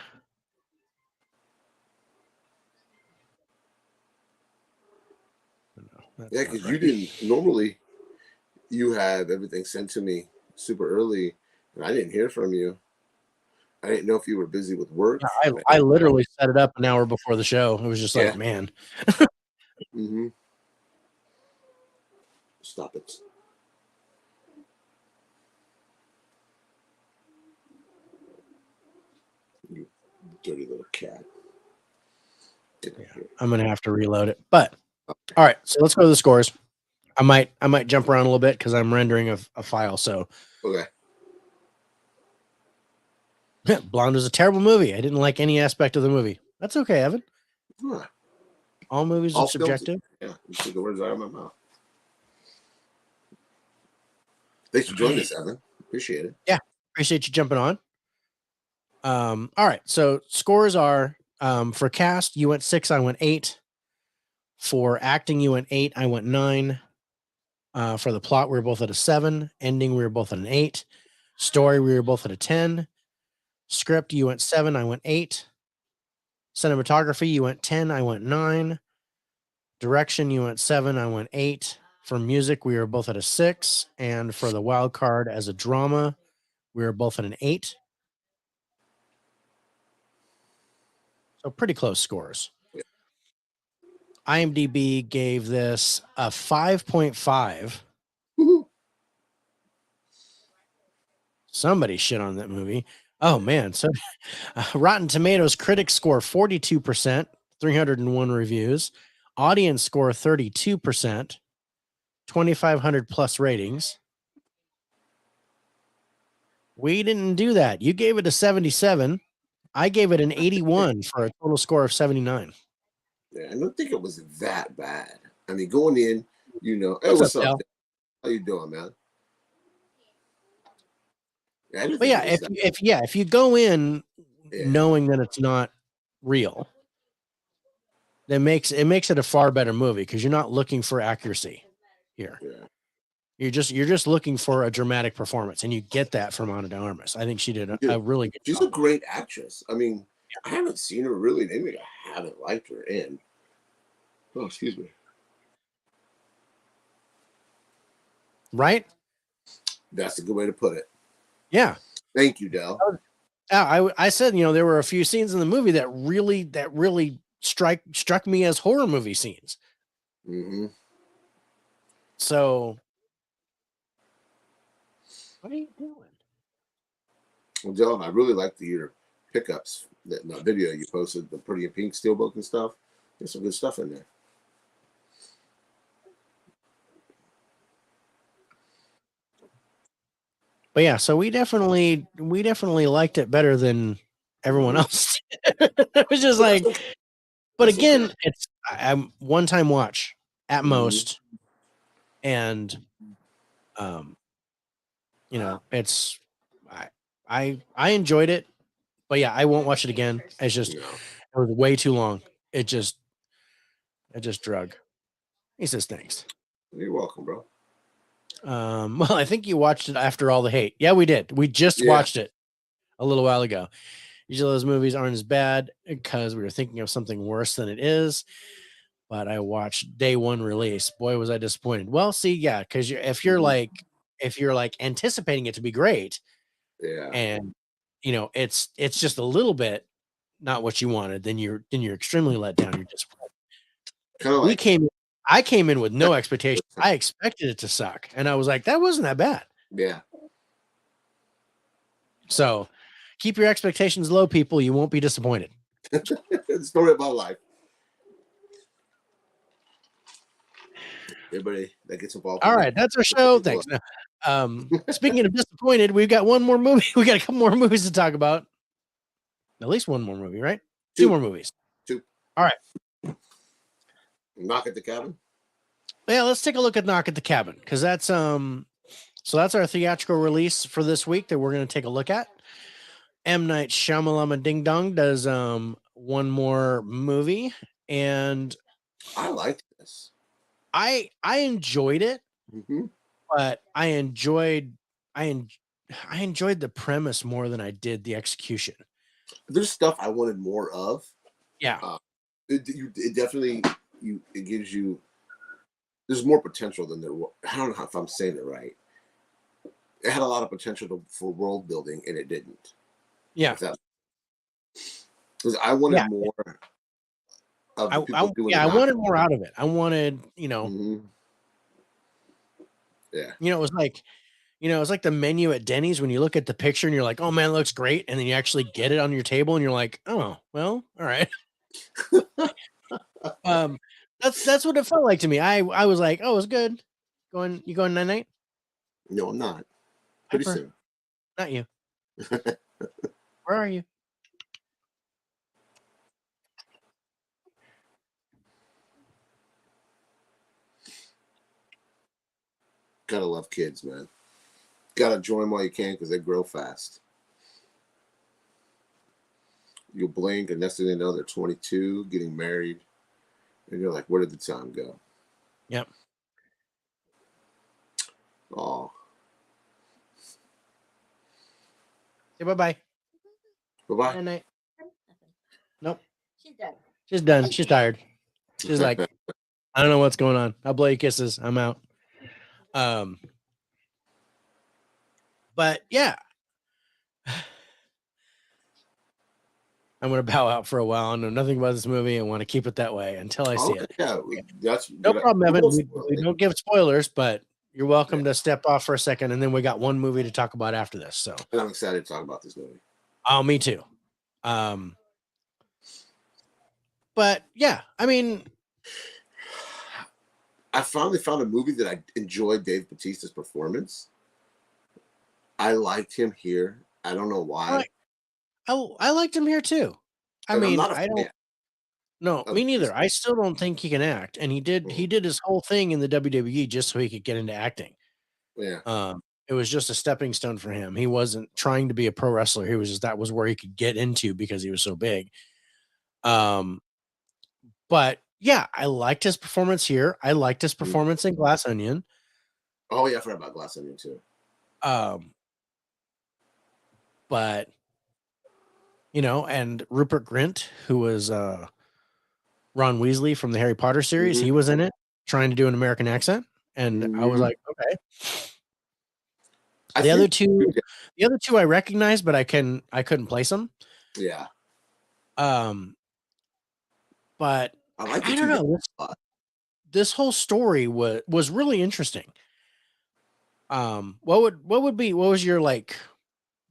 No, yeah, that's not because you right. didn't normally. You have everything sent to me super early, and I didn't hear from you. I didn't know if you were busy with work. Yeah, I literally set it up an hour before the show. It was just like, Yeah. man. Mm-hmm. Stop it. You dirty little cat. Get Yeah, up here. I'm gonna have to reload it. But all right, so let's go to the scores. I might jump around a little bit because I'm rendering a file. So Okay. Blonde was a terrible movie. I didn't like any aspect of the movie. That's okay, Evan. Huh. All movies are All films. subjective. Yeah, you took the words out of my mouth. Thanks for joining Right. us, Evan. Appreciate it. Yeah, appreciate you jumping on. All right, so scores are for cast, you went 6, I went 8. For acting, you went 8, I went 9. For the plot, we were both at a 7. Ending, we were both at an 8. Story, we were both at a 10. Script, you went 7, I went 8. Cinematography, you went 10, I went 9. Direction, you went 7, I went 8. For music, we were both at a 6. And for the wild card as a drama, we were both at an 8. So pretty close scores. Yeah. IMDb gave this a 5.5. Woo-hoo. Somebody shit on that movie. Oh man. So Rotten Tomatoes critics score 42%, 301 reviews. Audience score 32%, 2,500 plus ratings. We didn't do that. You gave it a 77. I gave it an 81 for a total score of 79. Yeah, I don't think it was that bad. I mean, going in, hey, What's up, what's up? Del? Dale? How you doing, man? Yeah, I didn't But think yeah, it was that. if you go in Yeah, knowing that it's not real, then it makes it a far better movie because you're not looking for accuracy here. yeah. You're just looking for a dramatic performance, and you get that from Ana de Armas. I think she did Dude, a really good she's job. a great actress. I mean, I haven't seen her really in anything I haven't liked her in. Oh, excuse me. Right? That's a good way to put it. Yeah. Thank you, Del. I said, there were a few scenes in the movie that really struck me as horror movie scenes. Mm-hmm. So what are you doing? Well, Del, I really like your pickups. That video you posted, the Pretty in Pink Steelbook and stuff. There's some good stuff in there. But yeah, so we definitely liked it better than everyone else. It was just like, Okay. but That's again, okay. I'm one time watch at Mhm. most, and it's I enjoyed it, but yeah, I won't watch it again. It's just No, it was way too long. It just drug. He says thanks. you're welcome, bro. Well, I think you watched it after all the hate. Yeah, we did. We just Yeah. watched it a little while ago. Usually those movies aren't as bad because we were thinking of something worse than it is. But I watched day one release. Boy, was I disappointed. Well, see, yeah, because if you're like anticipating it to be great, Yeah. and it's just a little bit not what you wanted, then you're extremely let down. You're disappointed. Kind of like I came in with no expectation. I expected it to suck, and I was like, that wasn't that bad. yeah. So keep your expectations low, people. You won't be disappointed. Story of my life. Everybody that gets involved. All right, that's our show. Thanks. Speaking of disappointed, we've got one more movie. We got a couple more movies to talk about. At least one more movie, right? Two more movies. Two. All right. Knock at the Cabin. Yeah, let's take a look at Knock at the Cabin because that's so that's our theatrical release for this week that we're going to take a look at. M. Night Shyamalan Ding Dong does one more movie, and I liked this. I enjoyed it, Mm-hmm. but I enjoyed the premise more than I did the execution. There's stuff I wanted more of. Yeah. It definitely it gives you. There's more potential than there was. I don't know if I'm saying it right. It had a lot of potential for world building, and it didn't. Yeah. Because I wanted Yeah. more of the people doing Yeah, the I knock. wanted more out of it. I wanted, Mm-hmm. Yeah. it was like, it's like the menu at Denny's when you look at the picture and you're like, oh man, it looks great. And then you actually get it on your table and you're like, oh, well, all right. Um, that's what it felt like to me. I was like, oh, it's good. You going night night? No, I'm not. Pretty Piper, soon. not you. Where are you? Gotta love kids, man. Gotta enjoy them while you can because they grow fast. You'll blink, and next thing you know, they're 22, getting married, and you're like, where did the time go? Yep. Oh, Say bye-bye. bye Night night. Nope. She's done. She's done. She's tired. She's bye. like, I don't know what's going on. I'll blow you kisses. I'm out. But yeah, I'm gonna bow out for a while. I know nothing about this movie and want to keep it that way until I see it. Yeah, that's No problem, Evan. We spoil it. don't give spoilers, but you're welcome to step off for a second, and then we got one movie to talk about after this. So, And I'm excited to talk about this movie. oh, me too. But yeah, I mean, I finally found a movie that I enjoyed Dave Bautista's performance. I liked him here. I don't know why. I liked him here too. I And I'm mean, not a I don't. fan No, of me neither. Batista. I still don't think he can act, and he did his whole thing in the WWE just so he could get into acting. Yeah. It was just a stepping stone for him. He wasn't trying to be a pro wrestler. He was just that was where he could get into because he was so big. But yeah, I liked his performance here. I liked his performance in Glass Onion. Oh yeah, I forgot about Glass Onion too. But and Rupert Grint, who was Ron Weasley from the Harry Potter series, he was in it trying to do an American accent, and I was like, okay. The other two I recognized, but I couldn't place them. Yeah. But I don't know. This whole story was really interesting. What was your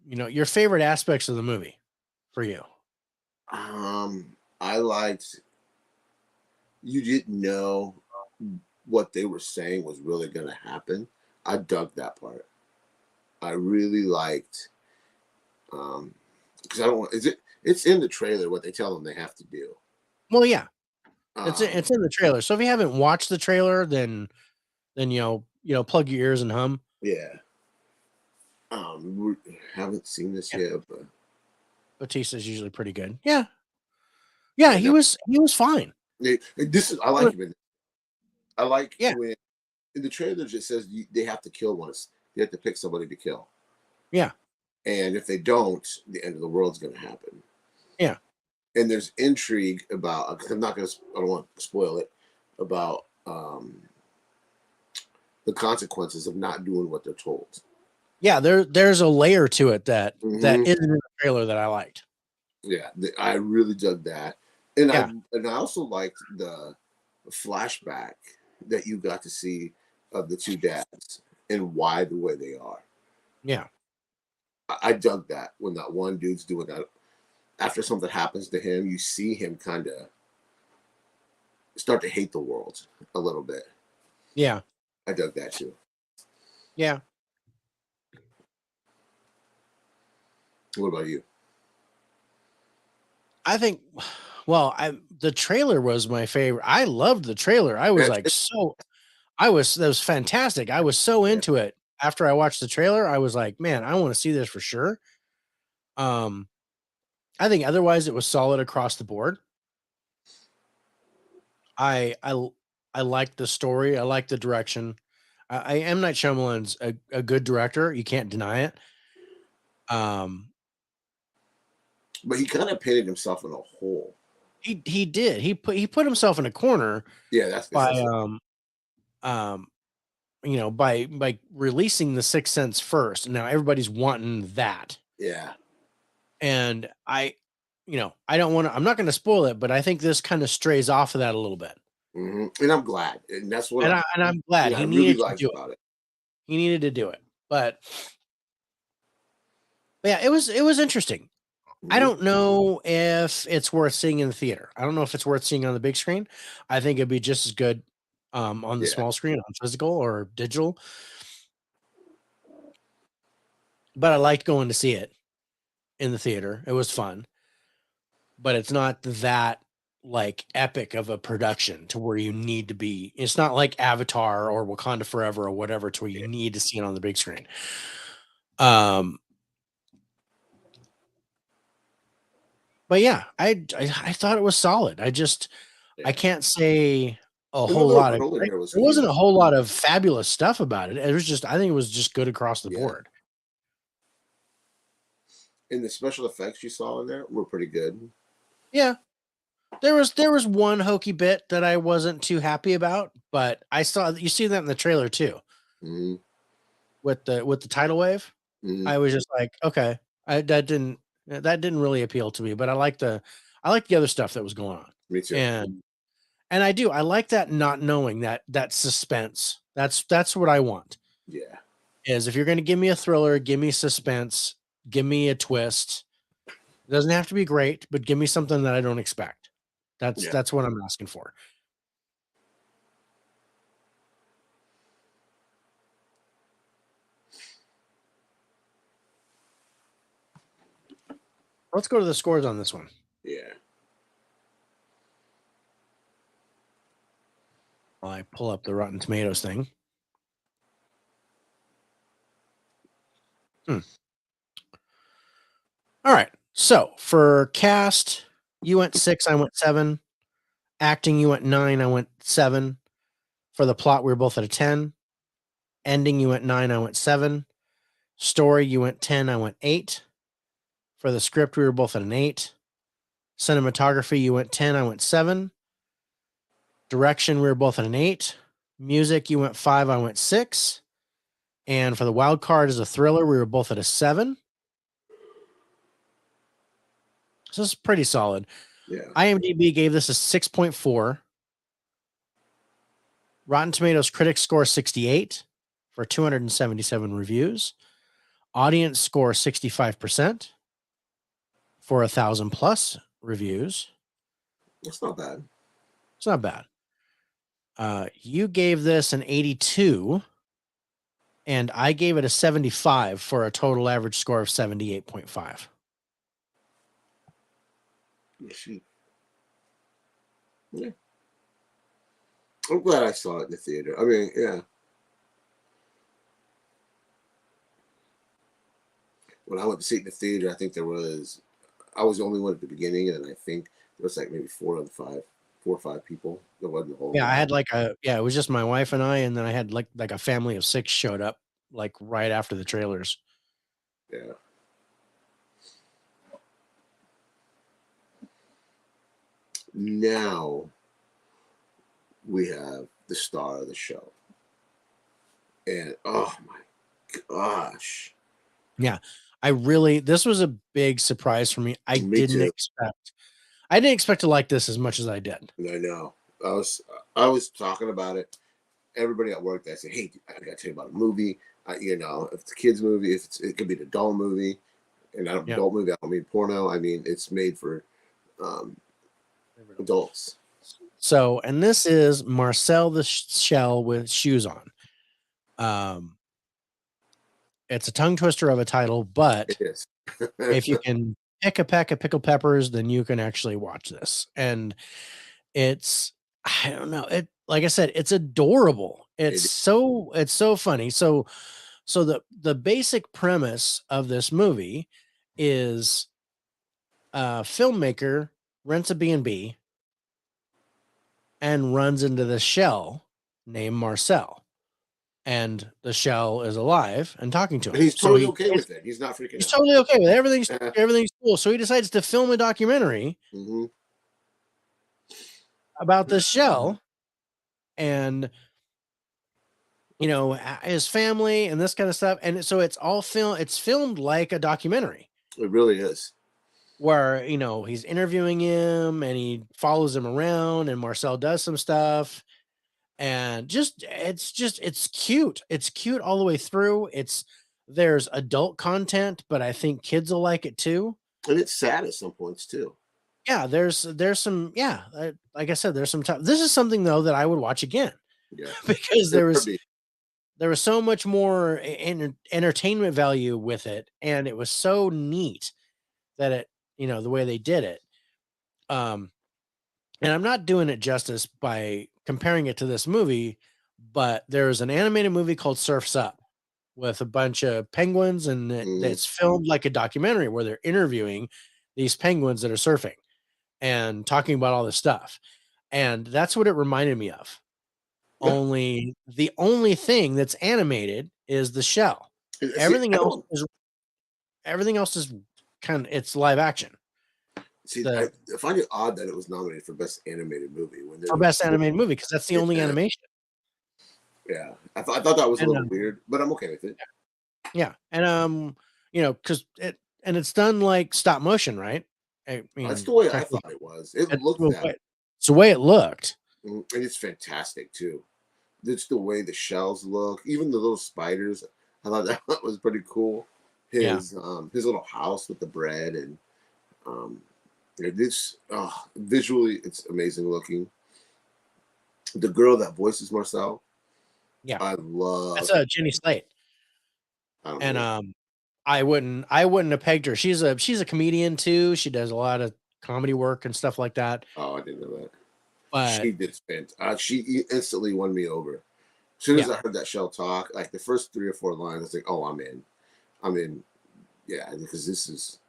your favorite aspects of the movie for you? I liked you didn't know what they were saying was really going to happen. I dug that part. I really liked because I don't want it's in the trailer what they tell them they have to do. Well, yeah. It's in the trailer. So if you haven't watched the trailer, then plug your ears and hum. Yeah. We haven't seen this yet, but Batista's usually pretty good. Yeah. Yeah, he was fine. I like him. I like when in the trailers it says they have to kill one. They have to pick somebody to kill. Yeah. And if they don't, the end of the world's going to happen. Yeah. And there's intrigue about. I don't want to spoil it about the consequences of not doing what they're told. Yeah, there's a layer to it that isn't in the trailer that I liked. Yeah, I really dug that, and I also liked the flashback that you got to see of the two dads and why the way they are. Yeah, I dug that when that one dude's doing that. After something happens to him, you see him kind of start to hate the world a little bit. Yeah, I dug that too. Yeah. What about you? I think, the trailer was my favorite. I loved the trailer. I was like, that was fantastic. I was so into it. After I watched the trailer, I was like, man, I want to see this for sure. I think otherwise it was solid across the board. I liked the story. I liked the direction. I M. Night Shyamalan's a good director. You can't deny it. But he kind of painted himself in a hole. He did. He put himself in a corner. Yeah, that's by by releasing The Sixth Sense first. Now everybody's wanting that. Yeah. And I don't want to, I'm not going to spoil it, but I think this kind of strays off of that a little bit. And I'm glad. And that's what I'm glad I he really needed to liked do it. about it. He needed to do it. But yeah, it was interesting. I don't know if it's worth seeing in the theater. I don't know if it's worth seeing on the big screen. I think it'd be just as good on the small screen, on physical or digital. But I liked going to see it in the theater. It was fun. But it's not that like epic of a production to where you need to be. It's not like Avatar or Wakanda Forever or whatever to where you need to see it on the big screen. But yeah, I thought it was solid. I can't say a whole lot of there there wasn't a whole lot of fabulous stuff about it. It was just, I think it was just good across the board. And the special effects you saw in there were pretty good. Yeah. There was one hokey bit that I wasn't too happy about, but I saw you see that in the trailer too. Mm-hmm. With the tidal wave. Mm-hmm. I was just like, okay, that didn't really appeal to me, but I like the other stuff that was going on. Me too. And I like that, not knowing that suspense. That's what I want. Yeah. Is if you're going to give me a thriller, give me suspense, give me a twist. It doesn't have to be great, but give me something that I don't expect. That's what I'm asking for. Let's go to the scores on this one. Yeah. While I pull up the Rotten Tomatoes thing. All right. So for cast, you went 6, I went 7. Acting, you went 9, I went 7. For the plot, we were both at a 10. Ending, you went 9, I went 7. Story, you went 10, I went 8. For the script, we were both at an 8. Cinematography, you went 10, I went 7. Direction, we were both at an 8. Music, you went 5, I went 6. And for the wild card as a thriller, we were both at a 7. So this is pretty solid. Yeah. IMDb gave this a 6.4. Rotten Tomatoes critics score 68 for 277 reviews. Audience score 65% for 1,000 plus reviews. That's not bad. It's not bad. You gave this an 82, and I gave it a 75 for a total average score of 78.5. Yeah. I'm glad I saw it in the theater. I mean, yeah. When I went to see it in the theater, I think I was the only one at the beginning, and I think there was like maybe 4 or 5 people. There wasn't a whole Yeah, lot. I had it was just my wife and I, and then I had like a family of 6 showed up like right after the trailers. Yeah. Now we have the star of the show. And oh my gosh. Yeah. This was a big surprise for me. I didn't expect to like this as much as I did. I know. I was talking about it. Everybody at work, they say, "Hey, I gotta tell you about a movie. If it's a kids movie, it could be an adult movie, and adult movie, I don't mean porno. I mean it's made for adults." So, and this is Marcel the Shell with shoes on. It's a tongue twister of a title, but It is. if you can pick a peck of pickled peppers, then you can actually watch this. And I don't know, like I said, it's adorable. It's so funny. So the basic premise of this movie is a filmmaker rents a B&B and runs into this shell named Marcel. And the shell is alive and talking to him. And he's totally okay with it. He's not freaking out. He's totally okay with it. Everything's cool. So he decides to film a documentary about this shell and his family and this kind of stuff. And so it's filmed like a documentary. It really is. where he's interviewing him and he follows him around and Marcel does some stuff and it's cute. It's cute all the way through. There's adult content, but I think kids will like it too. And it's sad at some points too. Yeah, there's some, like I said, there's some time. This is something though that I would watch again Yeah. because It could be. there was so much more entertainment value with it, and it was so neat that the way they did it. And I'm not doing it justice by comparing it to this movie, but there's an animated movie called Surf's Up with a bunch of penguins, and it's filmed like a documentary where they're interviewing these penguins that are surfing and talking about all this stuff. And that's what it reminded me of. Yeah. Only the only thing that's animated is the shell. Everything else is kind of, it's live action. See, I find it odd that it was nominated for Best Animated Movie For Best Animated Movie, because that's the only animation. Yeah, I thought that was a little weird, but I'm okay with it. Yeah, and because it's done like stop motion, right? That's the way I thought it was. It looked that. It's the way it looked, and it's fantastic too. It's the way the shells look, even the little spiders. I thought that was pretty cool. His little house with the bread and it's visually it's amazing looking. The girl that voices Marcel, I love. That's Jenny Slate, and I wouldn't have pegged her. She's a comedian too. She does a lot of comedy work and stuff like that. Oh, I didn't know that. But she did spend. She instantly won me over. As soon as I heard that shell talk, like the first 3 or 4 lines, I was like, "Oh, I'm in." Yeah, because this is.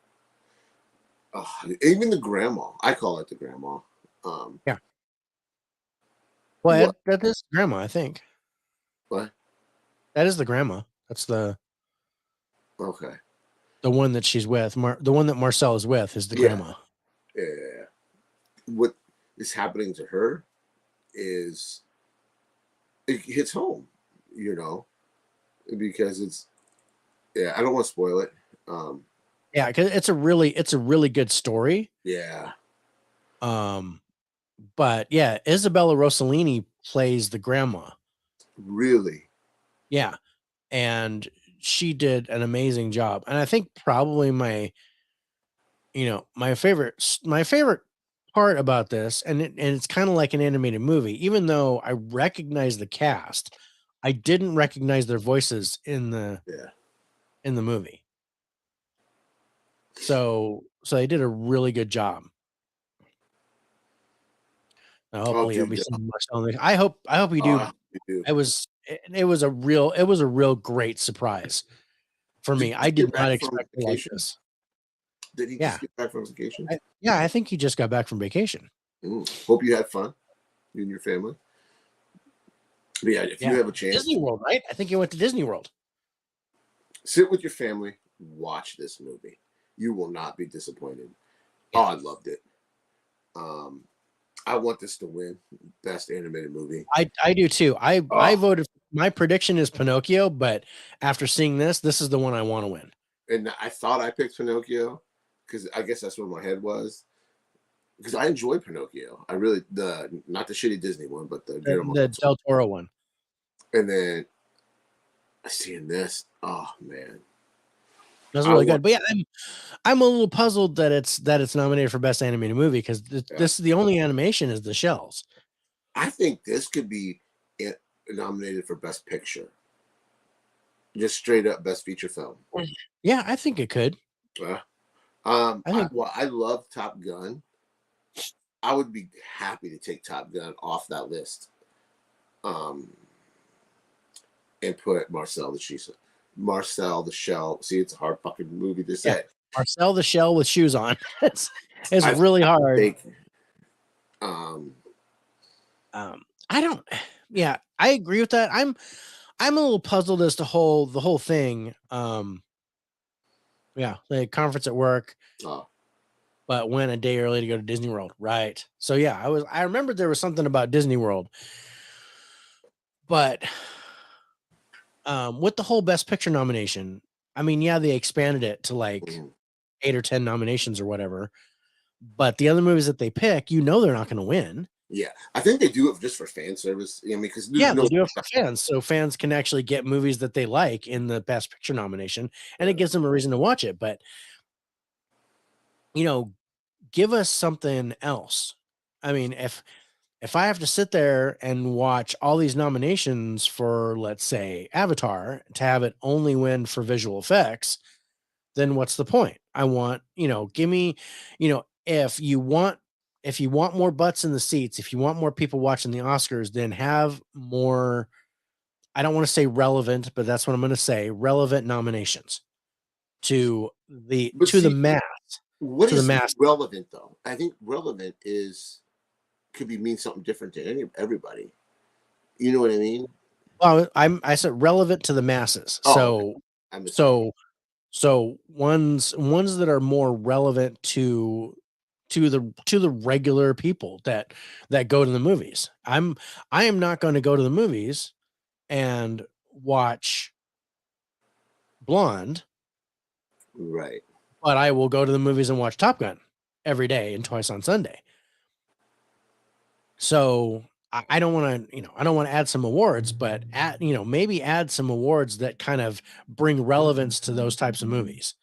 Even the grandma, I call it the grandma. Yeah. Well, that is grandma, I think. What? That is the grandma. That's the. Okay. The one that she's with, the one that Marcel is with, is the grandma. Yeah. What is happening to her is it hits home, because it's. Yeah, I don't want to spoil it. Yeah, because it's a really good story. Yeah. But yeah, Isabella Rossellini plays the grandma. Really? Yeah, and she did an amazing job. And I think probably my favorite part about this, and it's kind of like an animated movie, even though I recognize the cast, I didn't recognize their voices in the movie. So they did a really good job. Hopefully it'll be some Marcel. I hope you do. It was a real great surprise for me. I did not expect it like this. Did he just get back from vacation? I think he just got back from vacation. Hope you had fun, you and your family. But yeah, if you have a chance, Disney World, right? I think you went to Disney World. Sit with your family, watch this movie. You will not be disappointed. Oh, I loved it. I want this to win Best Animated Movie. I do too. I voted. My prediction is Pinocchio, but after seeing this is the one I want to win. And I thought I picked Pinocchio because I guess that's where my head was. Because I enjoy Pinocchio. I really not the shitty Disney one, but the Del Toro one. And then I seen this. Oh man. That's really good. But yeah, I'm a little puzzled that it's nominated for Best Animated Movie because this is the only animation is the shells. I think this could be nominated for Best Picture. Just straight up Best Feature Film. Yeah, I think it could. I love Top Gun. I would be happy to take Top Gun off that list. And put Marcel the Shell. See, it's a hard fucking movie to say. Marcel the Shell with shoes on. it's really hard. I don't. Yeah, I agree with that. I'm a little puzzled as to the whole thing. Yeah, the conference at work. But went a day early to go to Disney World. Right. So yeah, I remembered there was something about Disney World. But with the whole Best Picture nomination, I mean, yeah, they expanded it to like 8 or 10 nominations or whatever. But the other movies that they pick, they're not going to win. Yeah, I think they do it just for fan service. I mean, because they do it for fans, so fans can actually get movies that they like in the Best Picture nomination, and it gives them a reason to watch it. But give us something else. I mean, if I have to sit there and watch all these nominations for, let's say, Avatar, to have it only win for visual effects, then what's the point? I want, give me, if you want more butts in the seats, if you want more people watching the Oscars, then have more, I don't want to say relevant, but that's what I'm going to say, relevant nominations to the mass. What to the is mass. relevant though? I think relevant could mean something different to everybody. You know what I mean? Well, I said relevant to the masses. Oh, So ones that are more relevant to the regular people that go to the movies. I am not going to go to the movies and watch Blonde, right? but I will go to the movies and watch Top Gun every day and twice on Sunday. So I don't want to, I don't want to add some awards, but maybe add some awards that kind of bring relevance to those types of movies,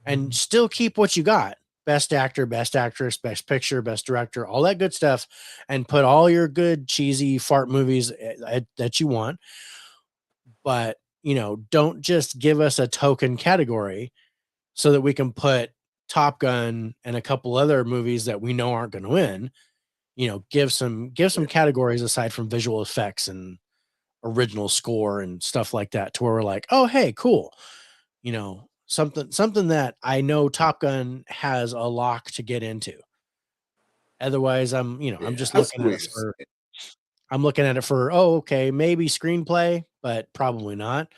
and still keep what you got: best actor, best actress, best picture, best director, all that good stuff, and put all your good cheesy fart movies that you want. But don't just give us a token category so that we can put Top Gun and a couple other movies that we know aren't going to win. Give some categories aside from visual effects and original score and stuff like that, to where we're like, oh, hey, cool. Something that I know Top Gun has a lock to get into. Otherwise, I'm just looking at it for, oh, okay, maybe screenplay, but probably not.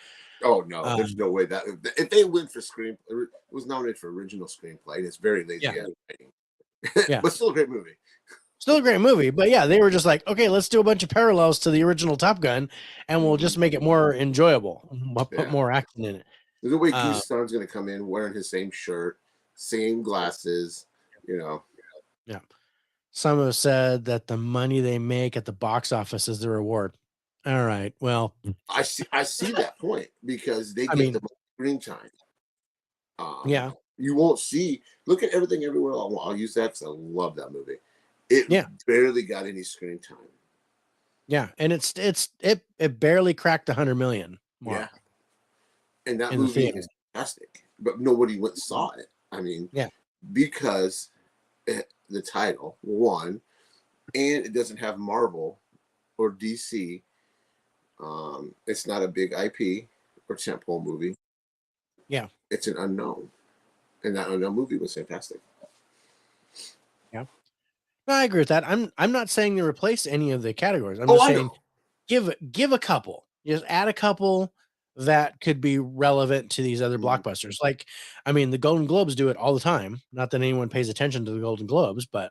Oh no, there's no way that if they win for screenplay, it was nominated for original screenplay. It's very lazy writing. Yeah. But still a great movie. Still a great movie, but yeah, they were just like, okay, let's do a bunch of parallels to the original Top Gun, and we'll just make it more enjoyable. We'll put more action in it. There's no way Goose Star's going to come in wearing his same shirt, same glasses, Yeah. Some have said that the money they make at the box office is the reward. All right. Well, I see that point, because they get the screen time. Yeah. You won't see. Look at Everything Everywhere. I'll use that because I love that movie. It barely got any screen time. Yeah, and it barely cracked 100 million mark. Yeah. And that movie is fantastic, but nobody went and saw it. I mean, because the title, one, and it doesn't have Marvel or DC. It's not a big IP or tentpole movie. Yeah, it's an unknown, and that unknown movie was fantastic. Yeah, no, I agree with that. I'm not saying to replace any of the categories. I'm just saying give a couple. Just add a couple that could be relevant to these other blockbusters. Like, I mean, the Golden Globes do it all the time. Not that anyone pays attention to the Golden Globes, but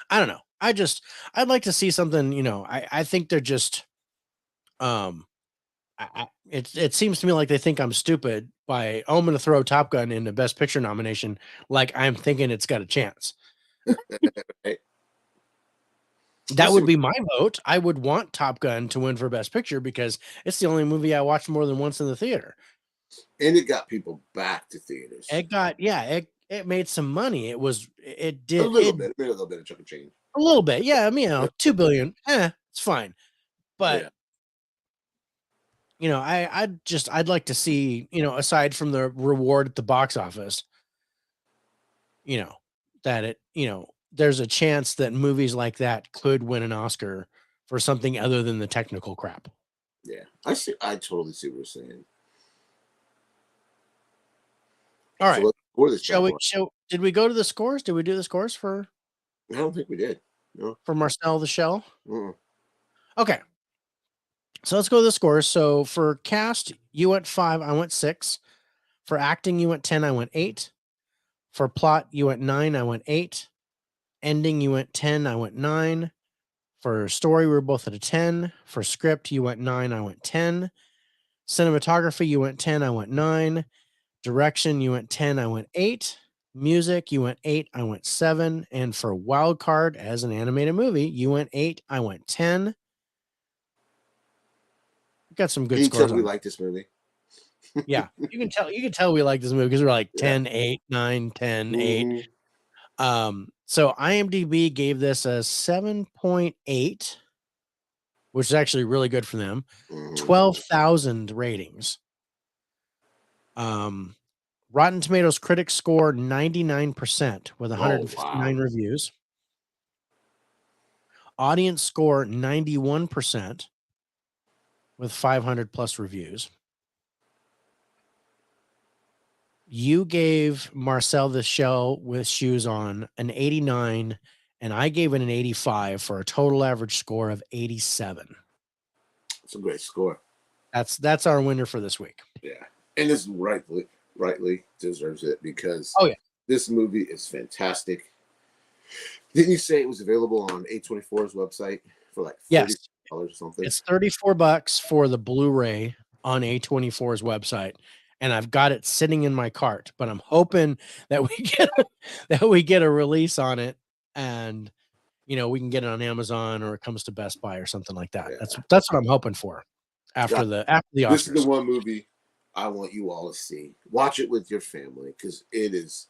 I don't know. I'd like to see something. I think they're just, it seems to me like they think I'm stupid by, I'm going to throw Top Gun in the Best Picture nomination, like I'm thinking it's got a chance. That would be my vote. I would want Top Gun to win for Best Picture because it's the only movie I watched more than once in the theater. And it got people back to theaters. It made some money. It did a little bit. It made a little bit of chunk of change. A little bit, yeah. I mean, $2 billion, it's fine. But I'd like to see, aside from the reward at the box office, that there's a chance that movies like that could win an Oscar for something other than the technical crap. Yeah, I see. I totally see what you're saying. All right. Did we go to the scores? Did we do the scores for? I don't think we did. No. For Marcel the Shell? Okay. So let's go to the scores. So for cast, you went 5, I went 6. For acting, you went 10, I went 8. For plot, you went 9, I went 8. Ending, you went 10, I went 9. For story, we were both at a 10. For script, you went 9, I went 10. Cinematography, you went 10, I went 9. Direction, you went 10, I went 8. Music, you went 8, I went 7. And for Wild Card as an animated movie, you went 8, I went 10. Got some good Can you scores tell we on. like this movie? Yeah, you can tell we like this movie because we're like 10, 8, 9, 10, 8. So IMDb gave this a 7.8, which is actually really good for them. 12,000 ratings. Rotten Tomatoes critics score 99% with 159 reviews. Audience score 91% with 500 plus reviews. You gave Marcel the Shell with Shoes On an 89, and I gave it an 85 for a total average score of 87. It's a great score. That's our winner for this week. Yeah, and this rightly deserves it because this movie is fantastic. Didn't you say it was available on A24's website for like $30 or something? It's $34 for the Blu-ray on A24's website, and I've got it sitting in my cart. But I'm hoping that we get a release on it, and we can get it on Amazon or it comes to Best Buy or something like that. Yeah. That's what I'm hoping for after the Oscars. This is the one movie I want you all to see. Watch it with your family because it is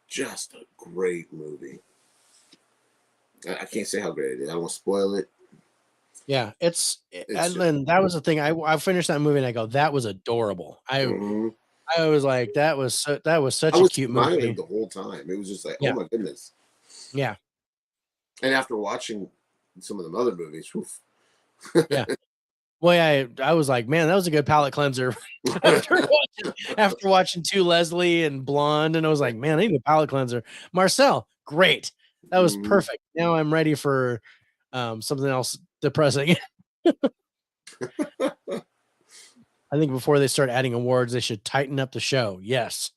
just a great movie. I can't say how great it is. I don't want to spoil it. Yeah, and that was the thing. I finished that movie and I go, that was adorable. I was like, that was such a cute movie the whole time. It was just like, oh my goodness. Yeah. And after watching some of them other movies, yeah. Well, I was like, man, that was a good palate cleanser after watching Two Leslie and Blonde, and I was like, man, I need a palate cleanser. Marcel, great. That was perfect. Now I'm ready for something else depressing. I think before they start adding awards, they should tighten up the show. Yes.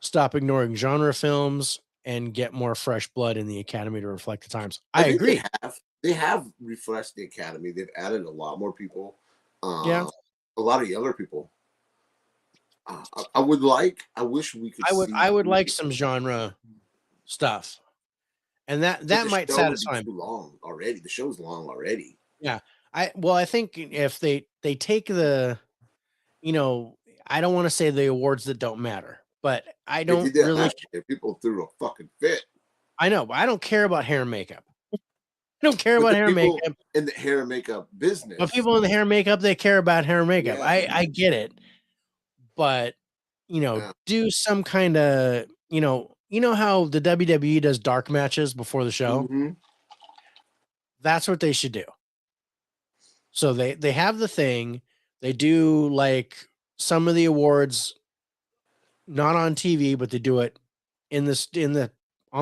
Stop ignoring genre films and get more fresh blood in the Academy to reflect the times. I agree. They have refreshed the Academy. They've added a lot more people. A lot of younger people. I wish we could. I would like some genre stuff, and that might satisfy me. Too long already. The show's long already. Yeah, I think if they take the, I don't want to say the awards that don't matter, but I don't really. People threw a fucking fit. I know, but I don't care about hair and makeup. I don't care about hair and makeup in the hair and makeup business. But people in the hair and makeup, they care about hair and makeup. Yeah. I get it, but do some kind of how the WWE does dark matches before the show. That's what they should do. So they have the thing. They do like some of the awards, not on TV, but they do it on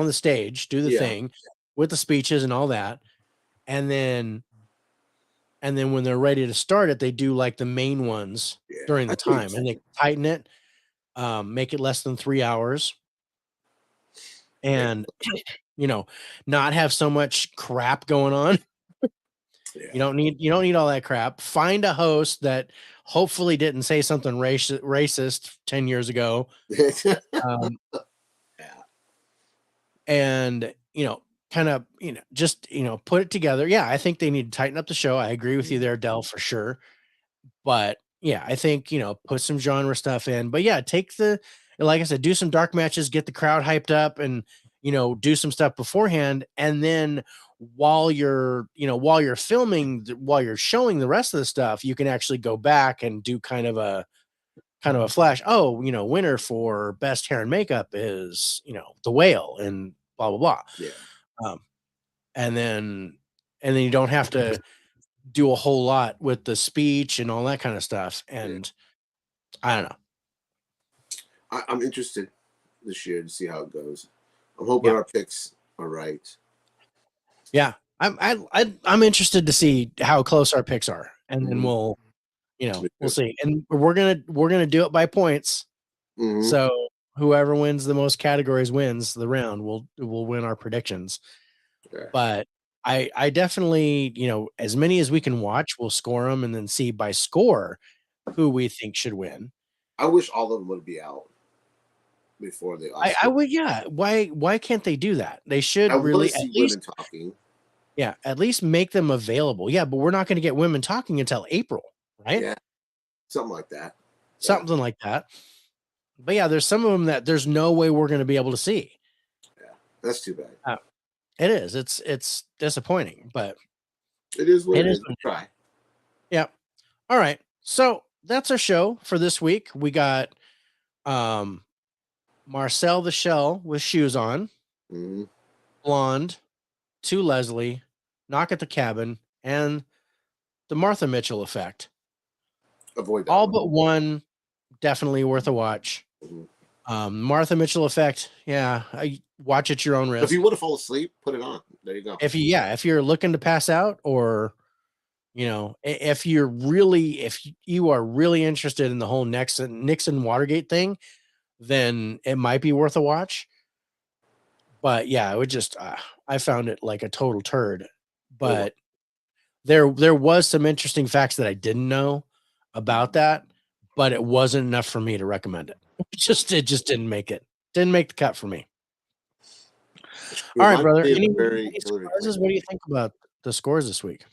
the stage. Do the thing with the speeches and all that. And then when they're ready to start it, they do like the main ones during the time, and they tighten it, make it less than 3 hours, and not have so much crap going on. You don't need all that crap. Find a host that hopefully didn't say something racist 10 years ago, and kind of, just, put it together. Yeah, I think they need to tighten up the show. I agree with you there, Del, for sure. But yeah, I think, put some genre stuff in. But yeah, like I said, do some dark matches, get the crowd hyped up, and, do some stuff beforehand. And then while you're filming, while you're showing the rest of the stuff, you can actually go back and do kind of a flash. Oh, winner for best hair and makeup is, The Whale, and blah, blah, blah. Yeah. And then you don't have to do a whole lot with the speech and all that kind of stuff. And I don't know. I'm interested this year to see how it goes. I'm hoping our picks are right. Yeah, I'm interested to see how close our picks are, and then we'll see. And we're gonna do it by points. So whoever wins the most categories wins the round. We'll win our predictions. Yeah. But I definitely, as many as we can watch, we'll score them and then see by score who we think should win. I wish all of them would be out before the Oscars. I would, yeah. Why can't they do that? They I should want to really see at least, women talking. yeah, at least make them available. Yeah, but we're not going to get women talking until April, right? Yeah, something like that. Yeah. Something like that. But yeah, there's some of them that there's no way we're going to be able to see. Yeah, that's too bad. It is. It's disappointing, but It is what it it is. is. We'll try. Yeah. All right. So that's our show for this week. We got Marcel the Shell with shoes on, Mm-hmm. Blonde, To Leslie, Knock at the Cabin, and the Martha Mitchell Effect. Avoid that All one. but one definitely worth a watch. Mhm. Martha Mitchell Effect, yeah, watch at your own risk. If you want to fall asleep, put it on. There you go. If you're looking to pass out, or if you are really interested in the whole Nixon Watergate thing, then it might be worth a watch. But yeah, it would just I found it like a total turd. But there was some interesting facts that I didn't know about that, but it wasn't enough for me to recommend it. It just didn't make it. Didn't make the cut for me. All right, brother. Any surprises? What do you think about the scores this week?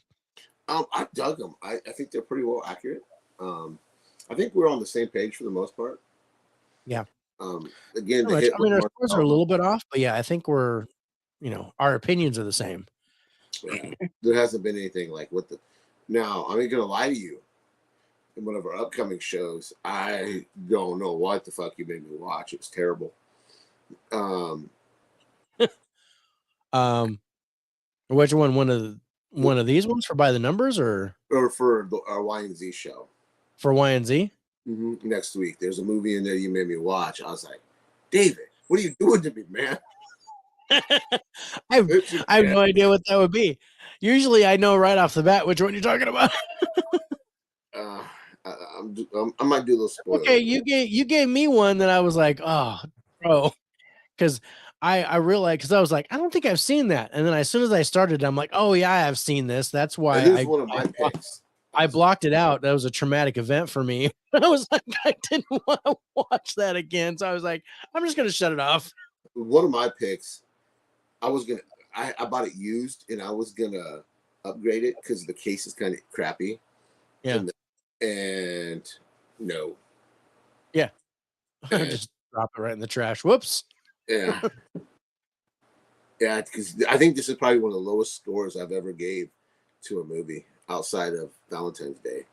I dug them. I think they're pretty well accurate. I think we're on the same page for the most part. Yeah. Again, our scores are a little bit off, but yeah, I think we're, our opinions are the same. Yeah. There hasn't been anything like what the. Now, I'm not gonna lie to you. In one of our upcoming shows, I don't know what the fuck you made me watch. It was terrible. Which one? One of these ones for By the Numbers, or for our Y and Z show for Y and Z? Mm-hmm. Next week. There's a movie in there you made me watch. I was like, David, what are you doing to me, man? I have no idea what that would be. Usually, I know right off the bat which one you're talking about. I might do a little spoiler. Okay, you gave me one that I was like, oh, bro, because I realized, because I was like, I don't think I've seen that, and then as soon as I started, I'm like, oh yeah, I have seen this. That's why one of my picks. I blocked it out. That was a traumatic event for me. I was like, I didn't want to watch that again, so I was like, I'm just gonna shut it off. One of my picks, I bought it used, and I was gonna upgrade it because the case is kind of crappy. Yeah. And no. Yeah. Just drop it right in the trash. Whoops. Yeah. Yeah, because I think this is probably one of the lowest scores I've ever gave to a movie outside of Valentine's Day.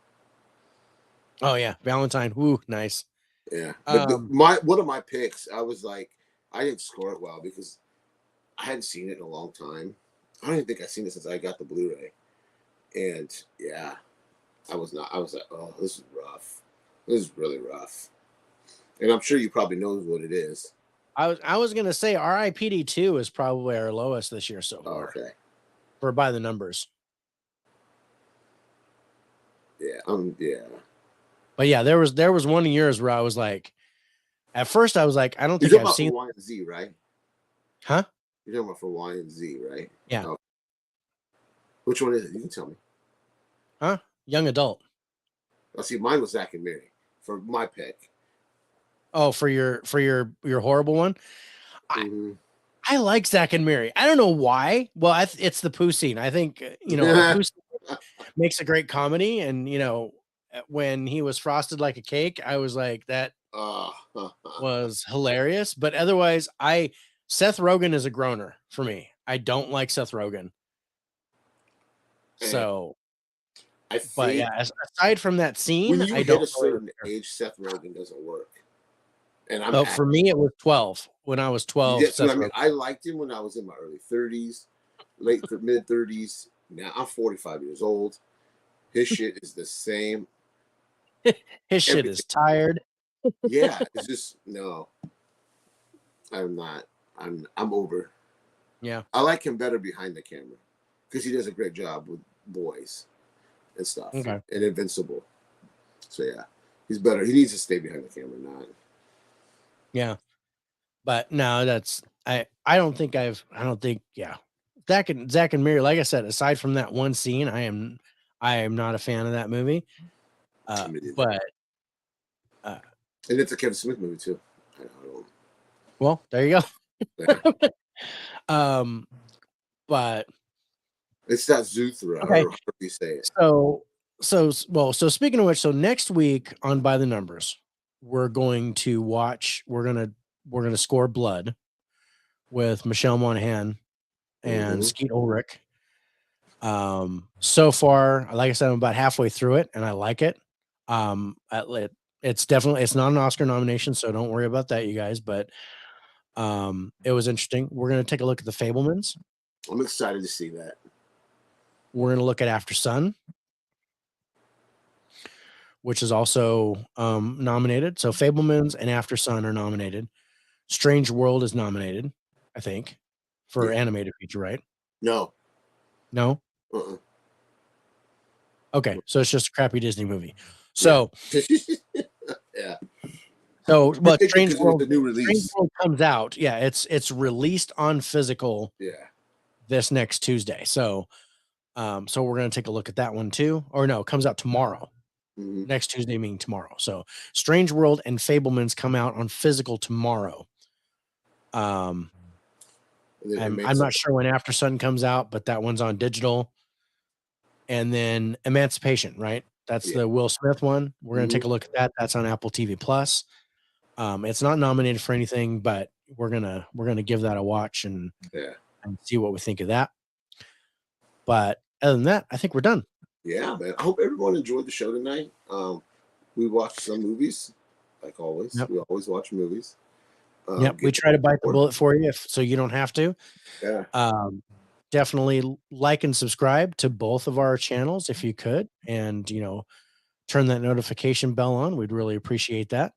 Oh yeah, Valentine. Woo, nice. Yeah. But one of my picks, I was like, I didn't score it well because I hadn't seen it in a long time. I don't even think I've seen it since I got the Blu-ray. And yeah, I was like, oh, this is rough. This is really rough. And I'm sure you probably know what it is. I was gonna say RIPD 2 is probably our lowest this year so far. Okay. For By the Numbers. Yeah. Yeah. But yeah, there was one of yours where I was like, at first I was like, I don't think I've seen Y and Z, right? Huh? You're talking about for Y and Z, right? Yeah. Oh. Which one is it? You can tell me. Huh? Young Adult. See, mine was Zach and Mary for my pick. Oh, for your horrible one. I like Zach and Mary. I don't know why. Well, it's the poo scene. I think poo scene makes a great comedy, and when he was frosted like a cake, I was like, that was hilarious. But otherwise, Seth Rogen is a groaner for me. I don't like Seth Rogen. So, but yeah, aside from that scene, when you hit a certain age, Seth Rogen doesn't work. And for me, it was 12. When I was 12, I liked him when I was in my early 30s, mid 30s. Now I'm 45 years old. His shit is the same. His shit is tired. Yeah, it's just no. I'm not. I'm over. Yeah, I like him better behind the camera because he does a great job with boys and stuff. Okay. And Invincible. So yeah, he's better. He needs to stay behind the camera, not. Yeah, but no, that's I don't think yeah. Zach and Mary, like I said, aside from that one scene, I am not a fan of that movie. But And it's a Kevin Smith movie too. I don't Well, there you know. go. But It's that Zuthra, okay. or however you say it. So speaking of which, so next week on By the Numbers, we're going to score Blood with Michelle Monaghan and Skeet Ulrich. So far, like I said, I'm about halfway through it and I like it. It's not an Oscar nomination, so don't worry about that, you guys, but it was interesting. We're going to take a look at The Fabelmans. I'm excited to see that. We're going to look at After Sun, which is also nominated. So Fabelmans and After Sun are nominated. Strange World is nominated, I think, for animated feature, right? No. Okay, so it's just a crappy Disney movie. So yeah. So, but Strange World, the new release. Strange World comes out. Yeah, it's released on physical. Yeah. This next Tuesday. So we're gonna take a look at that one too. Or no, it comes out tomorrow. Next Tuesday meaning tomorrow. So Strange World and Fabelmans come out on physical tomorrow. I'm not sure when After Sun comes out, but that one's on digital. And then Emancipation, right? That's the Will Smith one. We're gonna take a look at that. That's on Apple TV Plus. It's not nominated for anything, but we're gonna give that a watch and see what we think of that. But other than that, I think we're done. Yeah, man. I hope everyone enjoyed the show tonight. We watched some movies, like always. Yep. We always watch movies. We try to bite the bullet for you, so you don't have to. Yeah. Definitely like and subscribe to both of our channels if you could, and turn that notification bell on. We'd really appreciate that.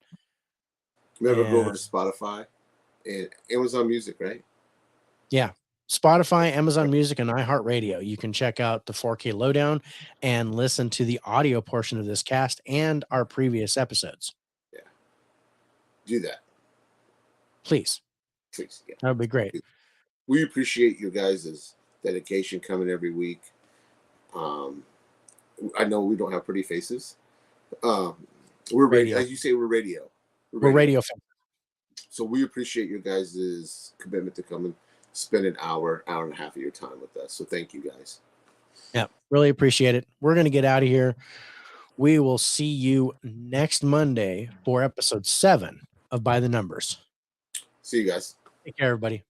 Remember, go over to Spotify and Amazon Music, right? Yeah. Spotify, Amazon Music, and iHeartRadio. You can check out the 4K Lowdown and listen to the audio portion of this cast and our previous episodes. Yeah. Do that. Please. Yeah. That would be great. We appreciate your guys' dedication coming every week. I know we don't have pretty faces. We're radio. As you say, we're radio. We're radio fans. So we appreciate your guys' commitment to come and spend an hour and a half of your time with us. So thank you guys. Yeah, really appreciate it. We're going to get out of here. We will see you next Monday for episode 7 of By the Numbers. See you guys. Take care, everybody.